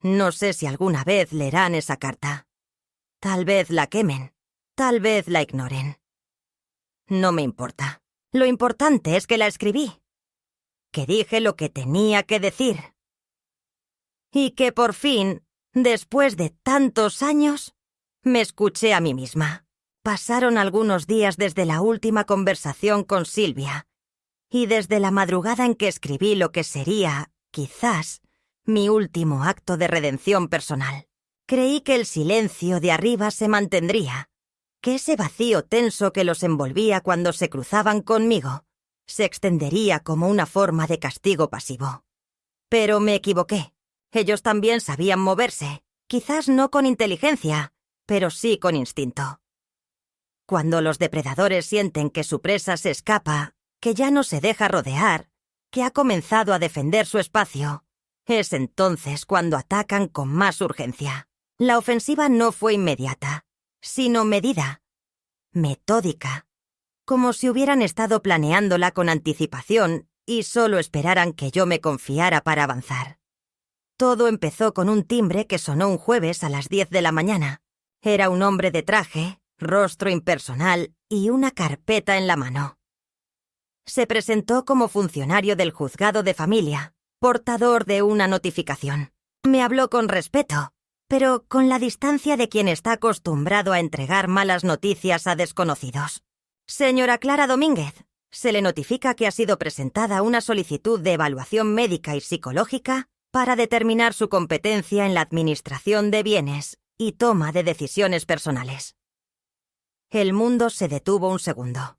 S1: No sé si alguna vez leerán esa carta. Tal vez la quemen, tal vez la ignoren. No me importa. Lo importante es que la escribí. Que dije lo que tenía que decir. Y que por fin, después de tantos años, me escuché a mí misma. Pasaron algunos días desde la última conversación con Silvia y desde la madrugada en que escribí lo que sería, quizás, mi último acto de redención personal. Creí que el silencio de arriba se mantendría, que ese vacío tenso que los envolvía cuando se cruzaban conmigo se extendería como una forma de castigo pasivo. Pero me equivoqué. Ellos también sabían moverse, quizás no con inteligencia, pero sí con instinto. Cuando los depredadores sienten que su presa se escapa, que ya no se deja rodear, que ha comenzado a defender su espacio, es entonces cuando atacan con más urgencia. La ofensiva no fue inmediata, sino medida, metódica, como si hubieran estado planeándola con anticipación y solo esperaran que yo me confiara para avanzar. Todo empezó con un timbre que sonó un jueves a las 10 de la mañana. Era un hombre de traje, rostro impersonal y una carpeta en la mano. Se presentó como funcionario del juzgado de familia, portador de una notificación. Me habló con respeto, pero con la distancia de quien está acostumbrado a entregar malas noticias a desconocidos. Señora Clara Domínguez, se le notifica que ha sido presentada una solicitud de evaluación médica y psicológica para determinar su competencia en la administración de bienes y toma de decisiones personales. El mundo se detuvo un segundo.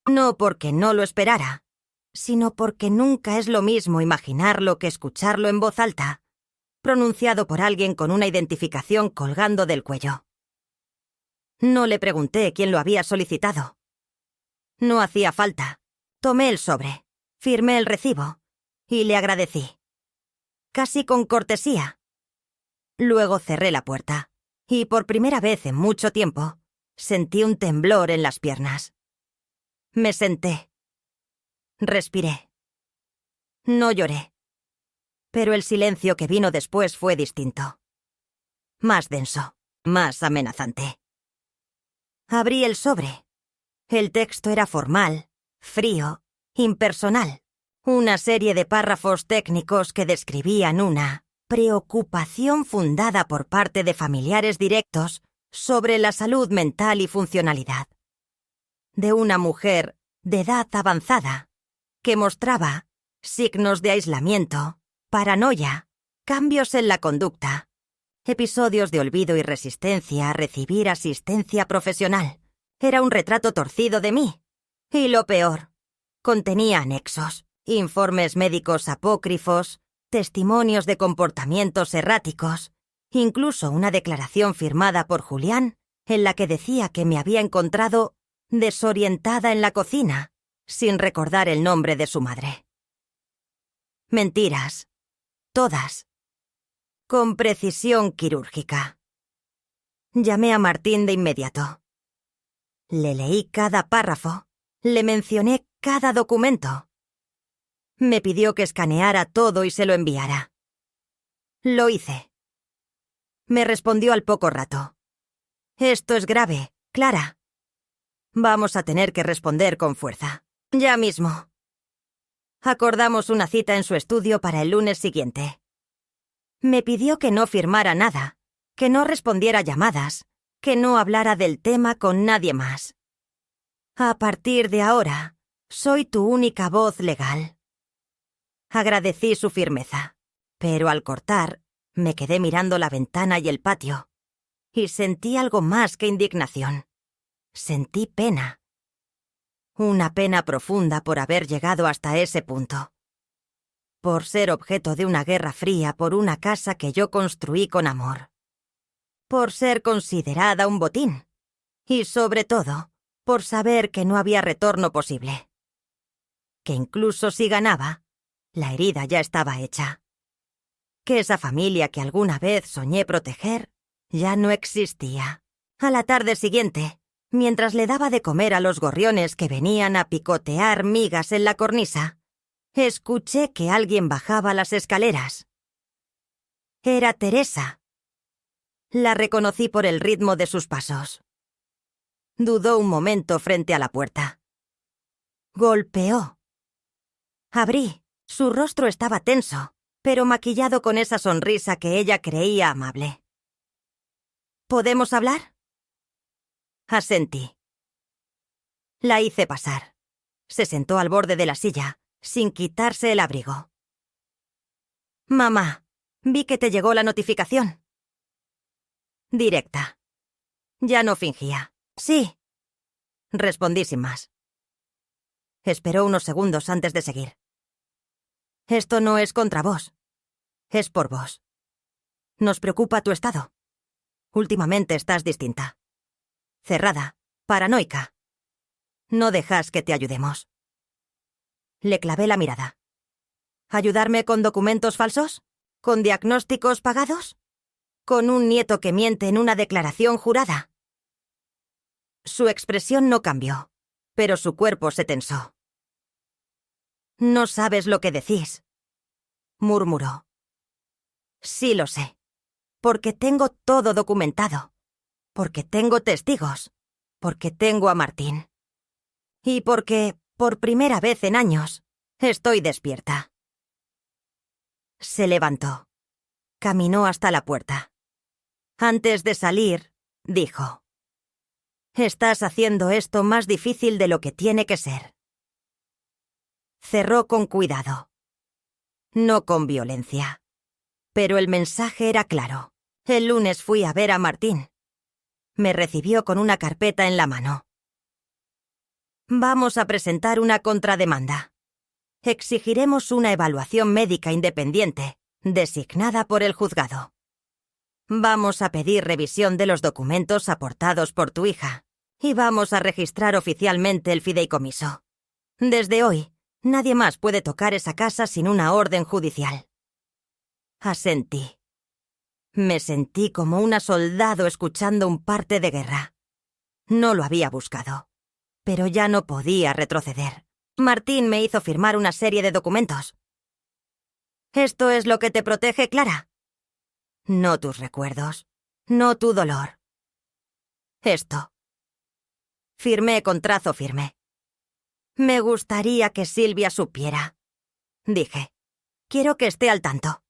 S1: No porque no lo esperara, sino porque nunca es lo mismo imaginarlo que escucharlo en voz alta, pronunciado por alguien con una identificación colgando del cuello. No le pregunté quién lo había solicitado. No hacía falta. Tomé el sobre, firmé el recibo y le agradecí. Casi con cortesía. Luego cerré la puerta y por primera vez en mucho tiempo sentí un temblor en las piernas. Me senté. Respiré. No lloré. Pero el silencio que vino después fue distinto. Más denso, más amenazante. Abrí el sobre. El texto era formal, frío, impersonal. Una serie de párrafos técnicos que describían una preocupación fundada por parte de familiares directos sobre la salud mental y funcionalidad de una mujer de edad avanzada que mostraba signos de aislamiento, paranoia, cambios en la conducta, episodios de olvido y resistencia a recibir asistencia profesional. Era un retrato torcido de mí. Y lo peor, contenía anexos, informes médicos apócrifos, testimonios de comportamientos erráticos, incluso una declaración firmada por Julián en la que decía que me había encontrado desorientada en la cocina, sin recordar el nombre de su madre. Mentiras. Todas. Con precisión quirúrgica. Llamé a Martín de inmediato. Le leí cada párrafo, le mencioné cada documento. Me pidió que escaneara todo y se lo enviara. Lo hice. Me respondió al poco rato. Esto es grave, Clara. Vamos a tener que responder con fuerza. Ya mismo. Acordamos una cita en su estudio para el lunes siguiente. Me pidió que no firmara nada, que no respondiera llamadas, que no hablara del tema con nadie más. A partir de ahora, soy tu única voz legal. Agradecí su firmeza, pero al cortar, me quedé mirando la ventana y el patio, y sentí algo más que indignación. Sentí pena. Una pena profunda por haber llegado hasta ese punto. Por ser objeto de una guerra fría por una casa que yo construí con amor. Por ser considerada un botín. Y sobre todo, por saber que no había retorno posible. Que incluso si ganaba, la herida ya estaba hecha. Que esa familia que alguna vez soñé proteger ya no existía. A la tarde siguiente, mientras le daba de comer a los gorriones que venían a picotear migas en la cornisa, escuché que alguien bajaba las escaleras. Era Teresa. La reconocí por el ritmo de sus pasos. Dudó un momento frente a la puerta. Golpeó. Abrí. Su rostro estaba tenso, pero maquillado con esa sonrisa que ella creía amable. ¿Podemos hablar? Asentí. La hice pasar. Se sentó al borde de la silla, sin quitarse el abrigo. Mamá, vi que te llegó la notificación. Directa. Ya no fingía. Sí. Respondí sin más. Esperó unos segundos antes de seguir. Esto no es contra vos. Es por vos. Nos preocupa tu estado. Últimamente estás distinta. Cerrada, paranoica. No dejas que te ayudemos. Le clavé la mirada. ¿Ayudarme con documentos falsos? ¿Con diagnósticos pagados? ¿Con un nieto que miente en una declaración jurada? Su expresión no cambió, pero su cuerpo se tensó. No sabes lo que decís, murmuró. Sí lo sé, porque tengo todo documentado, porque tengo testigos, porque tengo a Martín. Y porque, por primera vez en años, estoy despierta. Se levantó. Caminó hasta la puerta. Antes de salir, dijo: «Estás haciendo esto más difícil de lo que tiene que ser». Cerró con cuidado. No con violencia. Pero el mensaje era claro. El lunes fui a ver a Martín. Me recibió con una carpeta en la mano. Vamos a presentar una contrademanda. Exigiremos una evaluación médica independiente, designada por el juzgado. Vamos a pedir revisión de los documentos aportados por tu hija, y vamos a registrar oficialmente el fideicomiso. Desde hoy, nadie más puede tocar esa casa sin una orden judicial. Asentí. Me sentí como una soldado escuchando un parte de guerra. No lo había buscado, pero ya no podía retroceder. Martín me hizo firmar una serie de documentos. ¿Esto es lo que te protege, Clara? No tus recuerdos, no tu dolor. Esto. Firmé con trazo firme. Me gustaría que Silvia supiera. Dije, quiero que esté al tanto.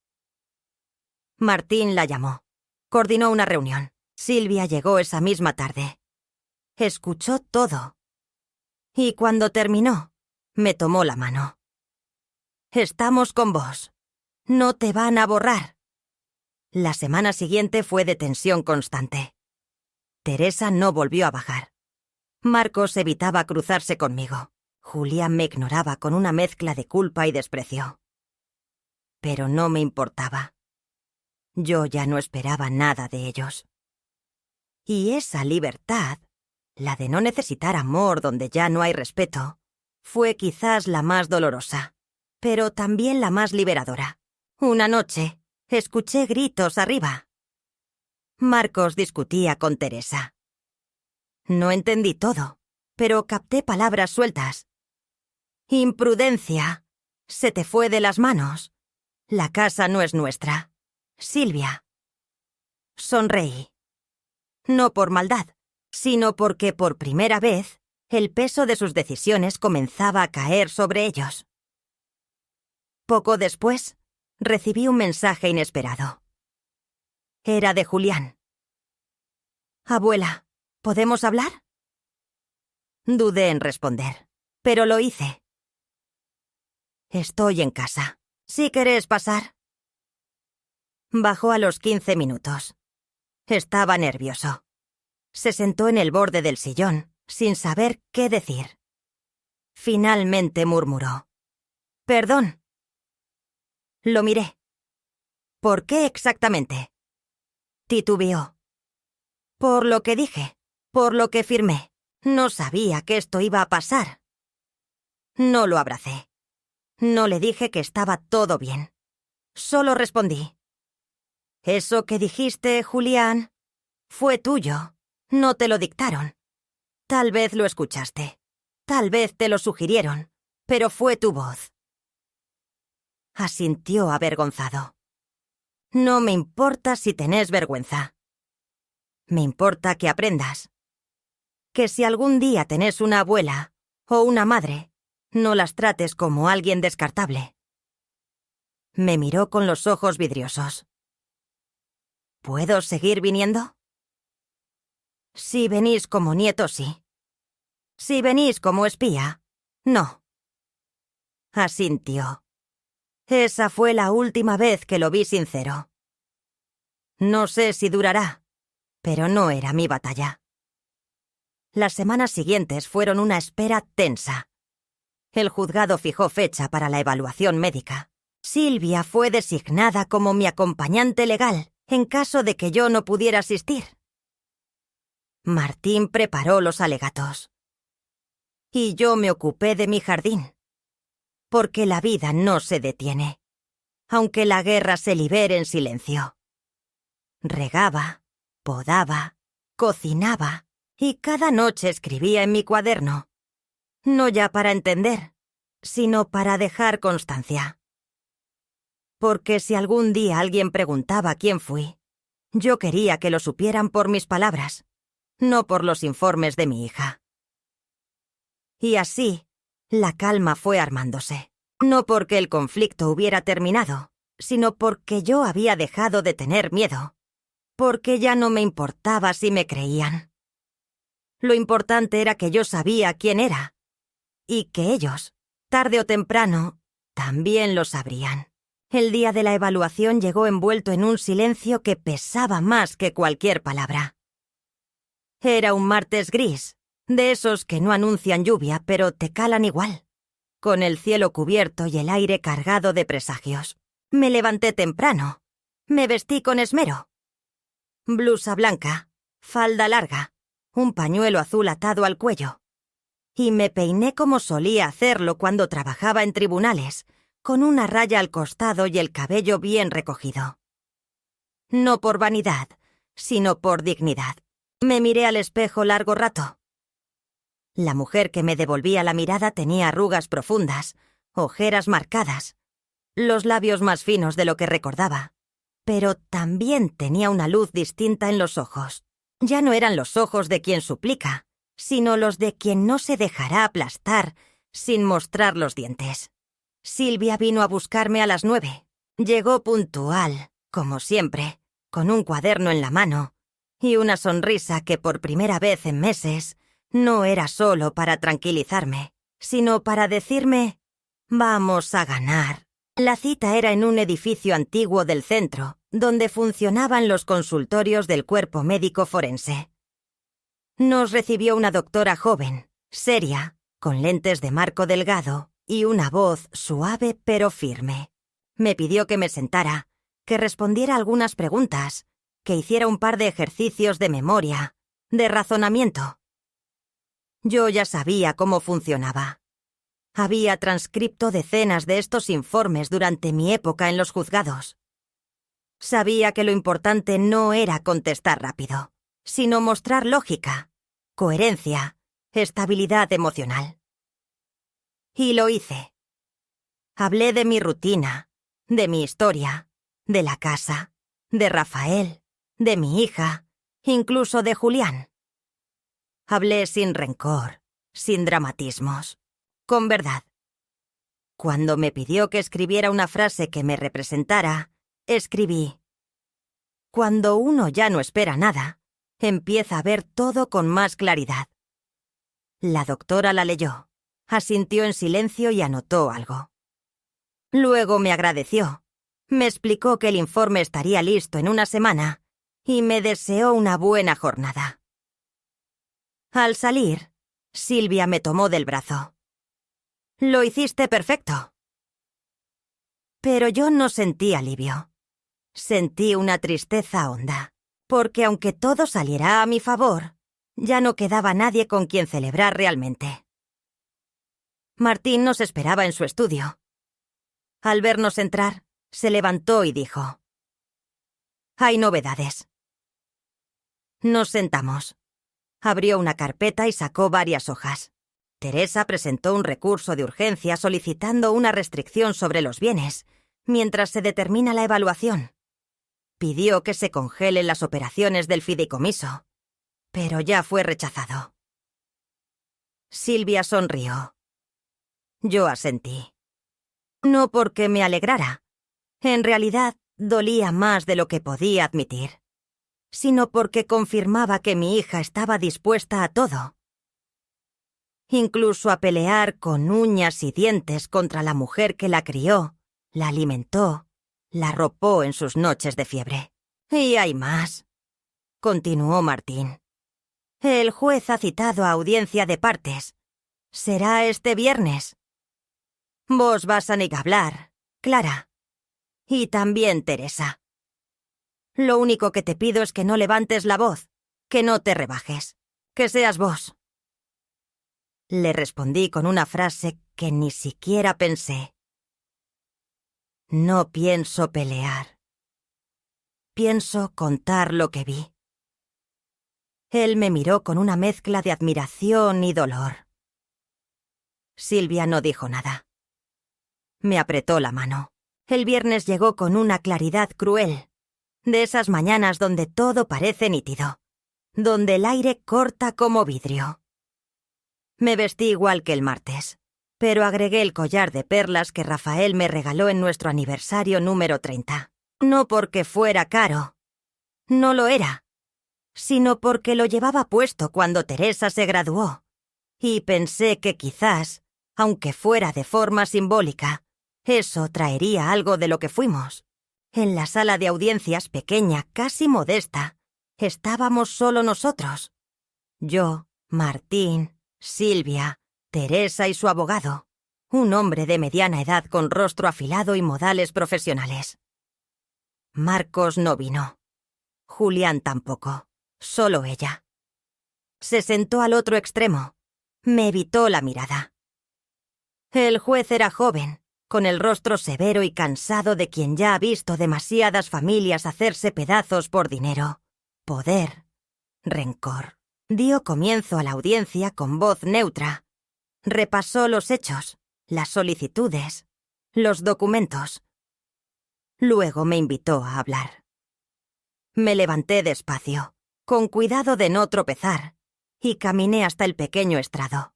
S1: Martín la llamó. Coordinó una reunión. Silvia llegó esa misma tarde. Escuchó todo. Y cuando terminó, me tomó la mano. Estamos con vos. No te van a borrar. La semana siguiente fue de tensión constante. Teresa no volvió a bajar. Marcos evitaba cruzarse conmigo. Julián me ignoraba con una mezcla de culpa y desprecio. Pero no me importaba. Yo ya no esperaba nada de ellos. Y esa libertad, la de no necesitar amor donde ya no hay respeto, fue quizás la más dolorosa, pero también la más liberadora. Una noche, escuché gritos arriba. Marcos discutía con Teresa. No entendí todo, pero capté palabras sueltas. Imprudencia. Se te fue de las manos. La casa no es nuestra. Silvia. Sonreí. No por maldad, sino porque por primera vez el peso de sus decisiones comenzaba a caer sobre ellos. Poco después, recibí un mensaje inesperado. Era de Julián. Abuela, ¿podemos hablar? Dudé en responder, pero lo hice. Estoy en casa. ¿Si querés pasar? Bajó a los 15 minutos. Estaba nervioso. Se sentó en el borde del sillón, sin saber qué decir. Finalmente murmuró. «Perdón». Lo miré. «¿Por qué exactamente?» Titubeó. «Por lo que dije, por lo que firmé. No sabía que esto iba a pasar». No lo abracé. No le dije que estaba todo bien. Solo respondí. «Eso que dijiste, Julián, fue tuyo. No te lo dictaron. Tal vez lo escuchaste. Tal vez te lo sugirieron. Pero fue tu voz». Asintió avergonzado. «No me importa si tenés vergüenza. Me importa que aprendas. Que si algún día tenés una abuela o una madre, no las trates como alguien descartable». Me miró con los ojos vidriosos. «¿Puedo seguir viniendo?» «Si venís como nieto, sí. Si venís como espía, no». Asintió. Esa fue la última vez que lo vi sincero. No sé si durará, pero no era mi batalla. Las semanas siguientes fueron una espera tensa. El juzgado fijó fecha para la evaluación médica. Silvia fue designada como mi acompañante legal en caso de que yo no pudiera asistir. Martín preparó los alegatos. Y yo me ocupé de mi jardín. Porque la vida no se detiene, aunque la guerra se libere en silencio. Regaba, podaba, cocinaba y cada noche escribía en mi cuaderno. No ya para entender, sino para dejar constancia. Porque si algún día alguien preguntaba quién fui, yo quería que lo supieran por mis palabras, no por los informes de mi hija. Y así, la calma fue armándose. No porque el conflicto hubiera terminado, sino porque yo había dejado de tener miedo. Porque ya no me importaba si me creían. Lo importante era que yo sabía quién era. Y que ellos, tarde o temprano, también lo sabrían. El día de la evaluación llegó envuelto en un silencio que pesaba más que cualquier palabra. Era un martes gris, de esos que no anuncian lluvia, pero te calan igual, con el cielo cubierto y el aire cargado de presagios. Me levanté temprano. Me vestí con esmero. Blusa blanca, falda larga, un pañuelo azul atado al cuello. Y me peiné como solía hacerlo cuando trabajaba en tribunales, con una raya al costado y el cabello bien recogido. No por vanidad, sino por dignidad. Me miré al espejo largo rato. La mujer que me devolvía la mirada tenía arrugas profundas, ojeras marcadas, los labios más finos de lo que recordaba, pero también tenía una luz distinta en los ojos. Ya no eran los ojos de quien suplica, sino los de quien no se dejará aplastar sin mostrar los dientes. Silvia vino a buscarme a las 9. Llegó puntual, como siempre, con un cuaderno en la mano y una sonrisa que por primera vez en meses no era solo para tranquilizarme, sino para decirme: «Vamos a ganar, La cita era en un edificio antiguo del centro, donde funcionaban los consultorios del cuerpo médico forense. Nos recibió una doctora joven, seria, con lentes de marco delgado y una voz suave pero firme. Me pidió que me sentara, que respondiera algunas preguntas, que hiciera un par de ejercicios de memoria, de razonamiento. Yo ya sabía cómo funcionaba. Había transcripto decenas de estos informes durante mi época en los juzgados. Sabía que lo importante no era contestar rápido, sino mostrar lógica, coherencia, estabilidad emocional. Y lo hice. Hablé de mi rutina, de mi historia, de la casa, de Rafael, de mi hija, incluso de Julián. Hablé sin rencor, sin dramatismos, con verdad. Cuando me pidió que escribiera una frase que me representara, escribí: cuando uno ya no espera nada, empieza a ver todo con más claridad. La doctora la leyó, asintió en silencio y anotó algo. Luego me agradeció, me explicó que el informe estaría listo en una semana y me deseó una buena jornada. Al salir, Silvia me tomó del brazo. «Lo hiciste perfecto». Pero yo no sentí alivio. Sentí una tristeza honda, porque aunque todo saliera a mi favor, ya no quedaba nadie con quien celebrar realmente. Martín nos esperaba en su estudio. Al vernos entrar, se levantó y dijo: «Hay novedades». Nos sentamos. Abrió una carpeta y sacó varias hojas. Teresa presentó un recurso de urgencia solicitando una restricción sobre los bienes, mientras se determina la evaluación. Pidió que se congelen las operaciones del fideicomiso, pero ya fue rechazado. Silvia sonrió. Yo asentí. No porque me alegrara. En realidad, dolía más de lo que podía admitir, sino porque confirmaba que mi hija estaba dispuesta a todo. Incluso a pelear con uñas y dientes contra la mujer que la crió, la alimentó, la arropó en sus noches de fiebre. Y hay más, continuó Martín. El juez ha citado a audiencia de partes. Será este viernes. Vos vas a hablar, Clara. Y también Teresa. Lo único que te pido es que no levantes la voz, que no te rebajes, que seas vos. Le respondí con una frase que ni siquiera pensé. No pienso pelear. Pienso contar lo que vi. Él me miró con una mezcla de admiración y dolor. Silvia no dijo nada. Me apretó la mano. El viernes llegó con una claridad cruel, de esas mañanas donde todo parece nítido, donde el aire corta como vidrio. Me vestí igual que el martes, pero agregué el collar de perlas que Rafael me regaló en nuestro aniversario número 30. No porque fuera caro, no lo era, sino porque lo llevaba puesto cuando Teresa se graduó, y pensé que quizás, aunque fuera de forma simbólica, eso traería algo de lo que fuimos. En la sala de audiencias pequeña, casi modesta, estábamos solo nosotros. Yo, Martín, Silvia, Teresa y su abogado, un hombre de mediana edad con rostro afilado y modales profesionales. Marcos no vino. Julián tampoco. Solo ella. Se sentó al otro extremo. Me evitó la mirada. El juez era joven, con el rostro severo y cansado de quien ya ha visto demasiadas familias hacerse pedazos por dinero, poder, rencor. Dio comienzo a la audiencia con voz neutra. Repasó los hechos, las solicitudes, los documentos. Luego me invitó a hablar. Me levanté despacio, con cuidado de no tropezar, y caminé hasta el pequeño estrado.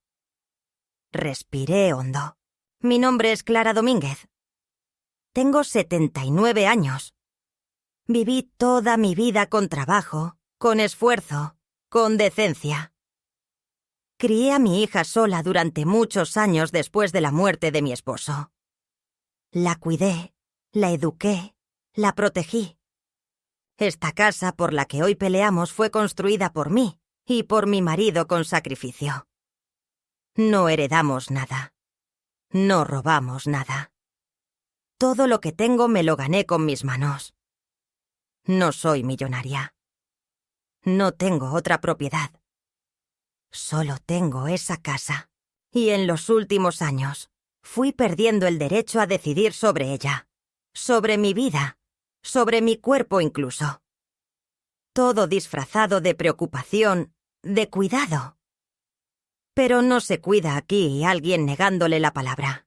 S1: Respiré hondo. Mi nombre es Clara Domínguez. Tengo 79 años. Viví toda mi vida con trabajo, con esfuerzo, con decencia. Crié a mi hija sola durante muchos años después de la muerte de mi esposo. La cuidé, la eduqué, la protegí. Esta casa por la que hoy peleamos fue construida por mí y por mi marido con sacrificio. No heredamos nada. No robamos nada. Todo lo que tengo me lo gané con mis manos. No soy millonaria. No tengo otra propiedad. Solo tengo esa casa. Y en los últimos años fui perdiendo el derecho a decidir sobre ella, sobre mi vida, sobre mi cuerpo incluso. Todo disfrazado de preocupación, de cuidado. Pero no se cuida aquí a alguien negándole la palabra.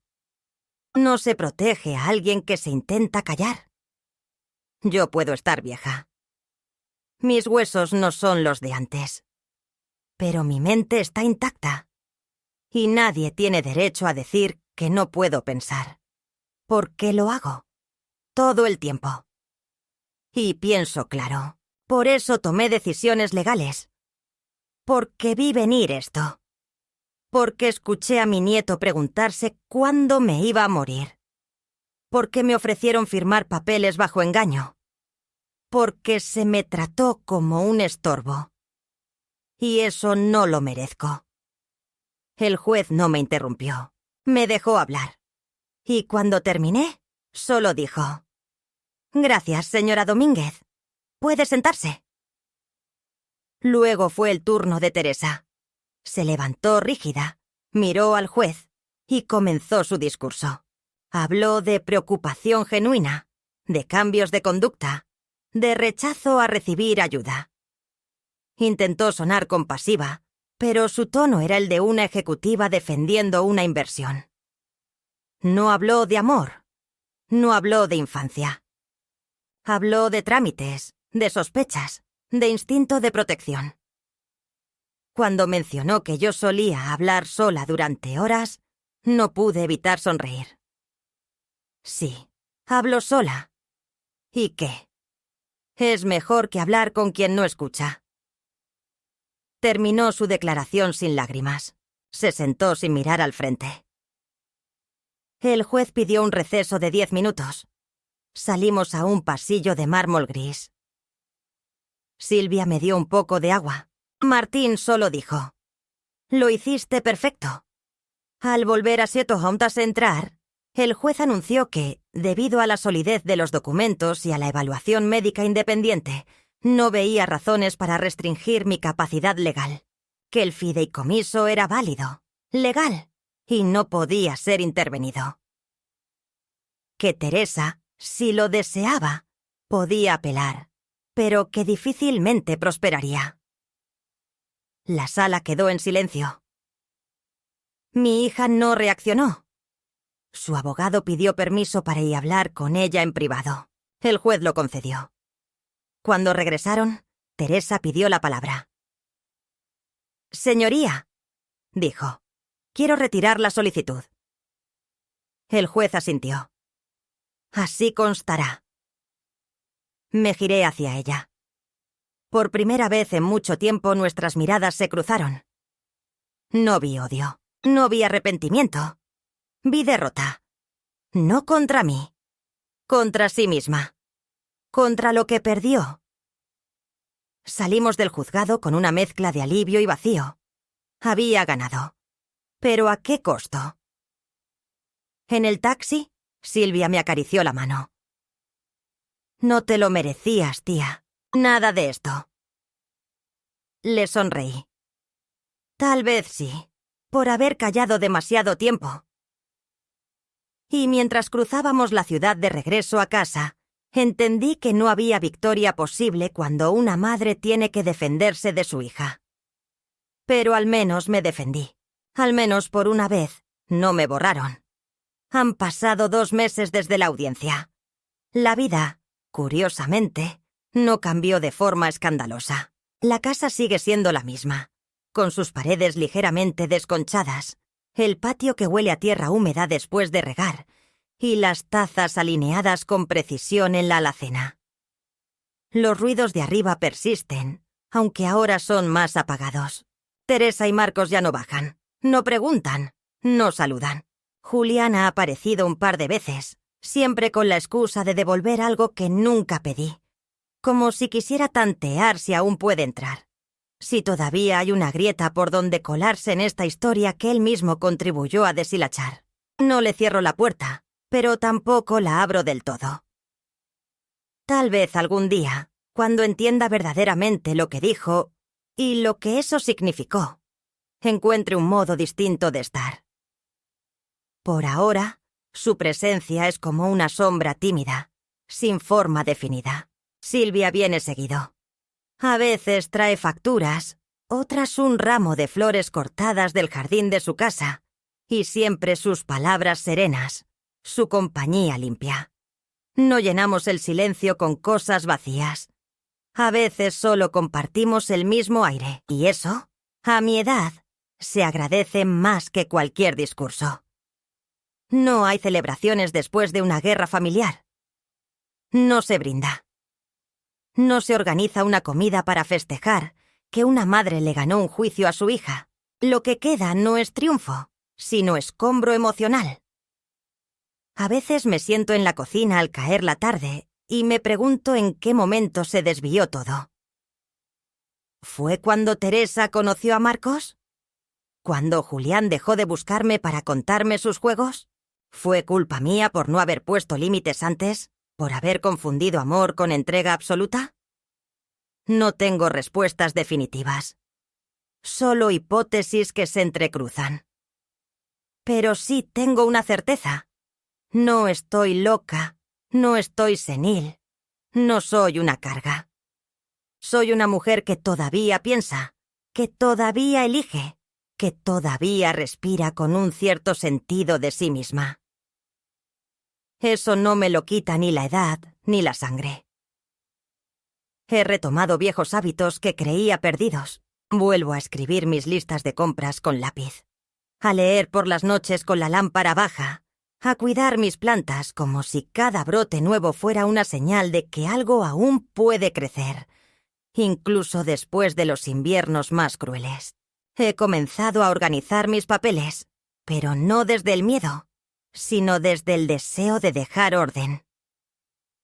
S1: No se protege a alguien que se intenta callar. Yo puedo estar vieja. Mis huesos no son los de antes. Pero mi mente está intacta. Y nadie tiene derecho a decir que no puedo pensar. Porque lo hago. Todo el tiempo. Y pienso claro. Por eso tomé decisiones legales. Porque vi venir esto. Porque escuché a mi nieto preguntarse cuándo me iba a morir. Porque me ofrecieron firmar papeles bajo engaño. Porque se me trató como un estorbo. Y eso no lo merezco. El juez no me interrumpió. Me dejó hablar. Y cuando terminé, solo dijo: «Gracias, señora Domínguez. Puede sentarse». Luego fue el turno de Teresa. Se levantó rígida, miró al juez y comenzó su discurso. Habló de preocupación genuina, de cambios de conducta, de rechazo a recibir ayuda. Intentó sonar compasiva, pero su tono era el de una ejecutiva defendiendo una inversión. No habló de amor, no habló de infancia. Habló de trámites, de sospechas, de instinto de protección. Cuando mencionó que yo solía hablar sola durante horas, no pude evitar sonreír. Sí, hablo sola. ¿Y qué? Es mejor que hablar con quien no escucha. Terminó su declaración sin lágrimas. Se sentó sin mirar al frente. El juez pidió un receso de 10 minutos. Salimos a un pasillo de mármol gris. Silvia me dio un poco de agua. Martín solo dijo: «Lo hiciste perfecto». Al volver a Sietohomt entrar, el juez anunció que, debido a la solidez de los documentos y a la evaluación médica independiente, no veía razones para restringir mi capacidad legal, que el fideicomiso era válido, legal, y no podía ser intervenido. Que Teresa, si lo deseaba, podía apelar, pero que difícilmente prosperaría. La sala quedó en silencio. Mi hija no reaccionó. Su abogado pidió permiso para ir a hablar con ella en privado. El juez lo concedió. Cuando regresaron, Teresa pidió la palabra. «Señoría», dijo, «quiero retirar la solicitud». El juez asintió. «Así constará». Me giré hacia ella. Por primera vez en mucho tiempo nuestras miradas se cruzaron. No vi odio, no vi arrepentimiento. Vi derrota. No contra mí. Contra sí misma. Contra lo que perdió. Salimos del juzgado con una mezcla de alivio y vacío. Había ganado. ¿Pero a qué costo? En el taxi, Silvia me acarició la mano. «No te lo merecías, tía. Nada de esto». Le sonreí. Tal vez sí, por haber callado demasiado tiempo. Y mientras cruzábamos la ciudad de regreso a casa, entendí que no había victoria posible cuando una madre tiene que defenderse de su hija. Pero al menos me defendí. Al menos por una vez, no me borraron. Han pasado 2 meses desde la audiencia. La vida, curiosamente, no cambió de forma escandalosa. La casa sigue siendo la misma, con sus paredes ligeramente desconchadas, el patio que huele a tierra húmeda después de regar, y las tazas alineadas con precisión en la alacena. Los ruidos de arriba persisten, aunque ahora son más apagados. Teresa y Marcos ya no bajan, no preguntan, no saludan. Julián ha aparecido un par de veces, siempre con la excusa de devolver algo que nunca pedí, como si quisiera tantear si aún puede entrar, si todavía hay una grieta por donde colarse en esta historia que él mismo contribuyó a deshilachar. No le cierro la puerta, pero tampoco la abro del todo. Tal vez algún día, cuando entienda verdaderamente lo que dijo y lo que eso significó, encuentre un modo distinto de estar. Por ahora, su presencia es como una sombra tímida, sin forma definida. Silvia viene seguido. A veces trae facturas, otras un ramo de flores cortadas del jardín de su casa, y siempre sus palabras serenas, su compañía limpia. No llenamos el silencio con cosas vacías. A veces solo compartimos el mismo aire, y eso, a mi edad, se agradece más que cualquier discurso. No hay celebraciones después de una guerra familiar. No se brinda. No se organiza una comida para festejar que una madre le ganó un juicio a su hija. Lo que queda no es triunfo, sino escombro emocional. A veces me siento en la cocina al caer la tarde y me pregunto en qué momento se desvió todo. ¿Fue cuando Teresa conoció a Marcos? ¿Cuando Julián dejó de buscarme para contarme sus juegos? ¿Fue culpa mía por no haber puesto límites antes? ¿Por haber confundido amor con entrega absoluta? No tengo respuestas definitivas. Solo hipótesis que se entrecruzan. Pero sí tengo una certeza. No estoy loca, no estoy senil, no soy una carga. Soy una mujer que todavía piensa, que todavía elige, que todavía respira con un cierto sentido de sí misma. Eso no me lo quita ni la edad ni la sangre. He retomado viejos hábitos que creía perdidos. Vuelvo a escribir mis listas de compras con lápiz, a leer por las noches con la lámpara baja, a cuidar mis plantas como si cada brote nuevo fuera una señal de que algo aún puede crecer, incluso después de los inviernos más crueles. He comenzado a organizar mis papeles, pero no desde el miedo, sino desde el deseo de dejar orden.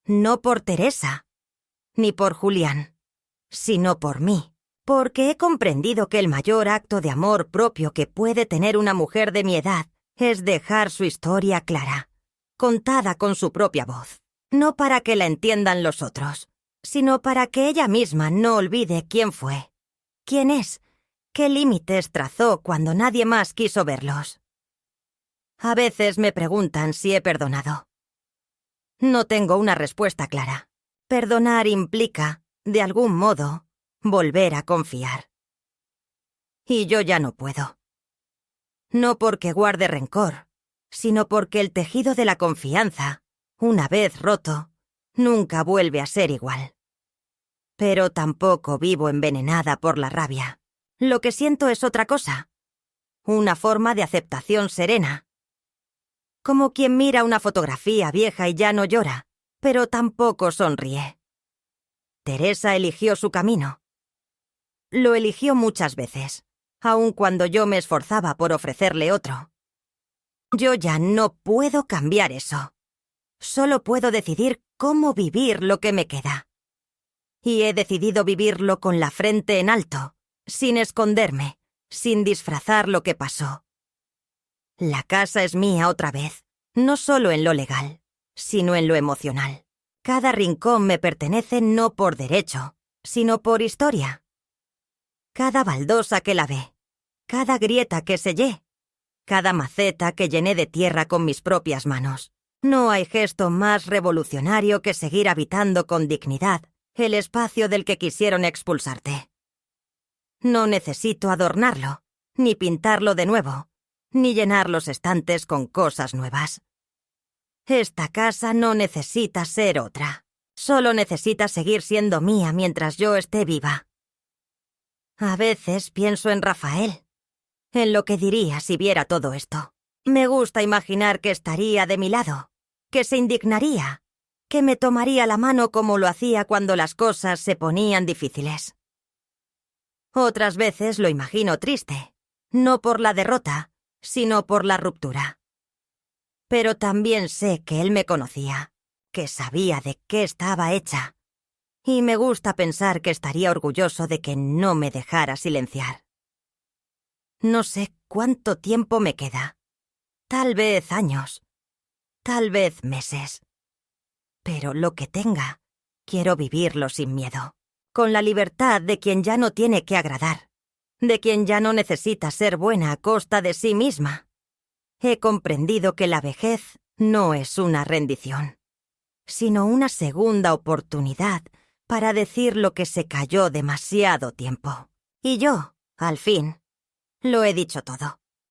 S1: No por Teresa, ni por Julián, sino por mí, porque he comprendido que el mayor acto de amor propio que puede tener una mujer de mi edad es dejar su historia clara, contada con su propia voz, no para que la entiendan los otros, sino para que ella misma no olvide quién fue, quién es, qué límites trazó cuando nadie más quiso verlos. A veces me preguntan si he perdonado. No tengo una respuesta clara. Perdonar implica, de algún modo, volver a confiar. Y yo ya no puedo. No porque guarde rencor, sino porque el tejido de la confianza, una vez roto, nunca vuelve a ser igual. Pero tampoco vivo envenenada por la rabia. Lo que siento es otra cosa. Una forma de aceptación serena. Como quien mira una fotografía vieja y ya no llora, pero tampoco sonríe. Teresa eligió su camino. Lo eligió muchas veces, aun cuando yo me esforzaba por ofrecerle otro. Yo ya no puedo cambiar eso. Solo puedo decidir cómo vivir lo que me queda. Y he decidido vivirlo con la frente en alto, sin esconderme, sin disfrazar lo que pasó. La casa es mía otra vez, no solo en lo legal, sino en lo emocional. Cada rincón me pertenece no por derecho, sino por historia. Cada baldosa que lavé, cada grieta que sellé, cada maceta que llené de tierra con mis propias manos. No hay gesto más revolucionario que seguir habitando con dignidad el espacio del que quisieron expulsarte. No necesito adornarlo, ni pintarlo de nuevo, ni llenar los estantes con cosas nuevas. Esta casa no necesita ser otra. Solo necesita seguir siendo mía mientras yo esté viva. A veces pienso en Rafael, en lo que diría si viera todo esto. Me gusta imaginar que estaría de mi lado, que se indignaría, que me tomaría la mano como lo hacía cuando las cosas se ponían difíciles. Otras veces lo imagino triste, no por la derrota, sino por la ruptura. Pero también sé que él me conocía, que sabía de qué estaba hecha. Y me gusta pensar que estaría orgulloso de que no me dejara silenciar. No sé cuánto tiempo me queda. Tal vez años. Tal vez meses. Pero lo que tenga, quiero vivirlo sin miedo. Con la libertad de quien ya no tiene que agradar. De quien ya no necesita ser buena a costa de sí misma. He comprendido que la vejez no es una rendición, sino una segunda oportunidad para decir lo que se calló demasiado tiempo. Y yo, al fin, lo he dicho todo.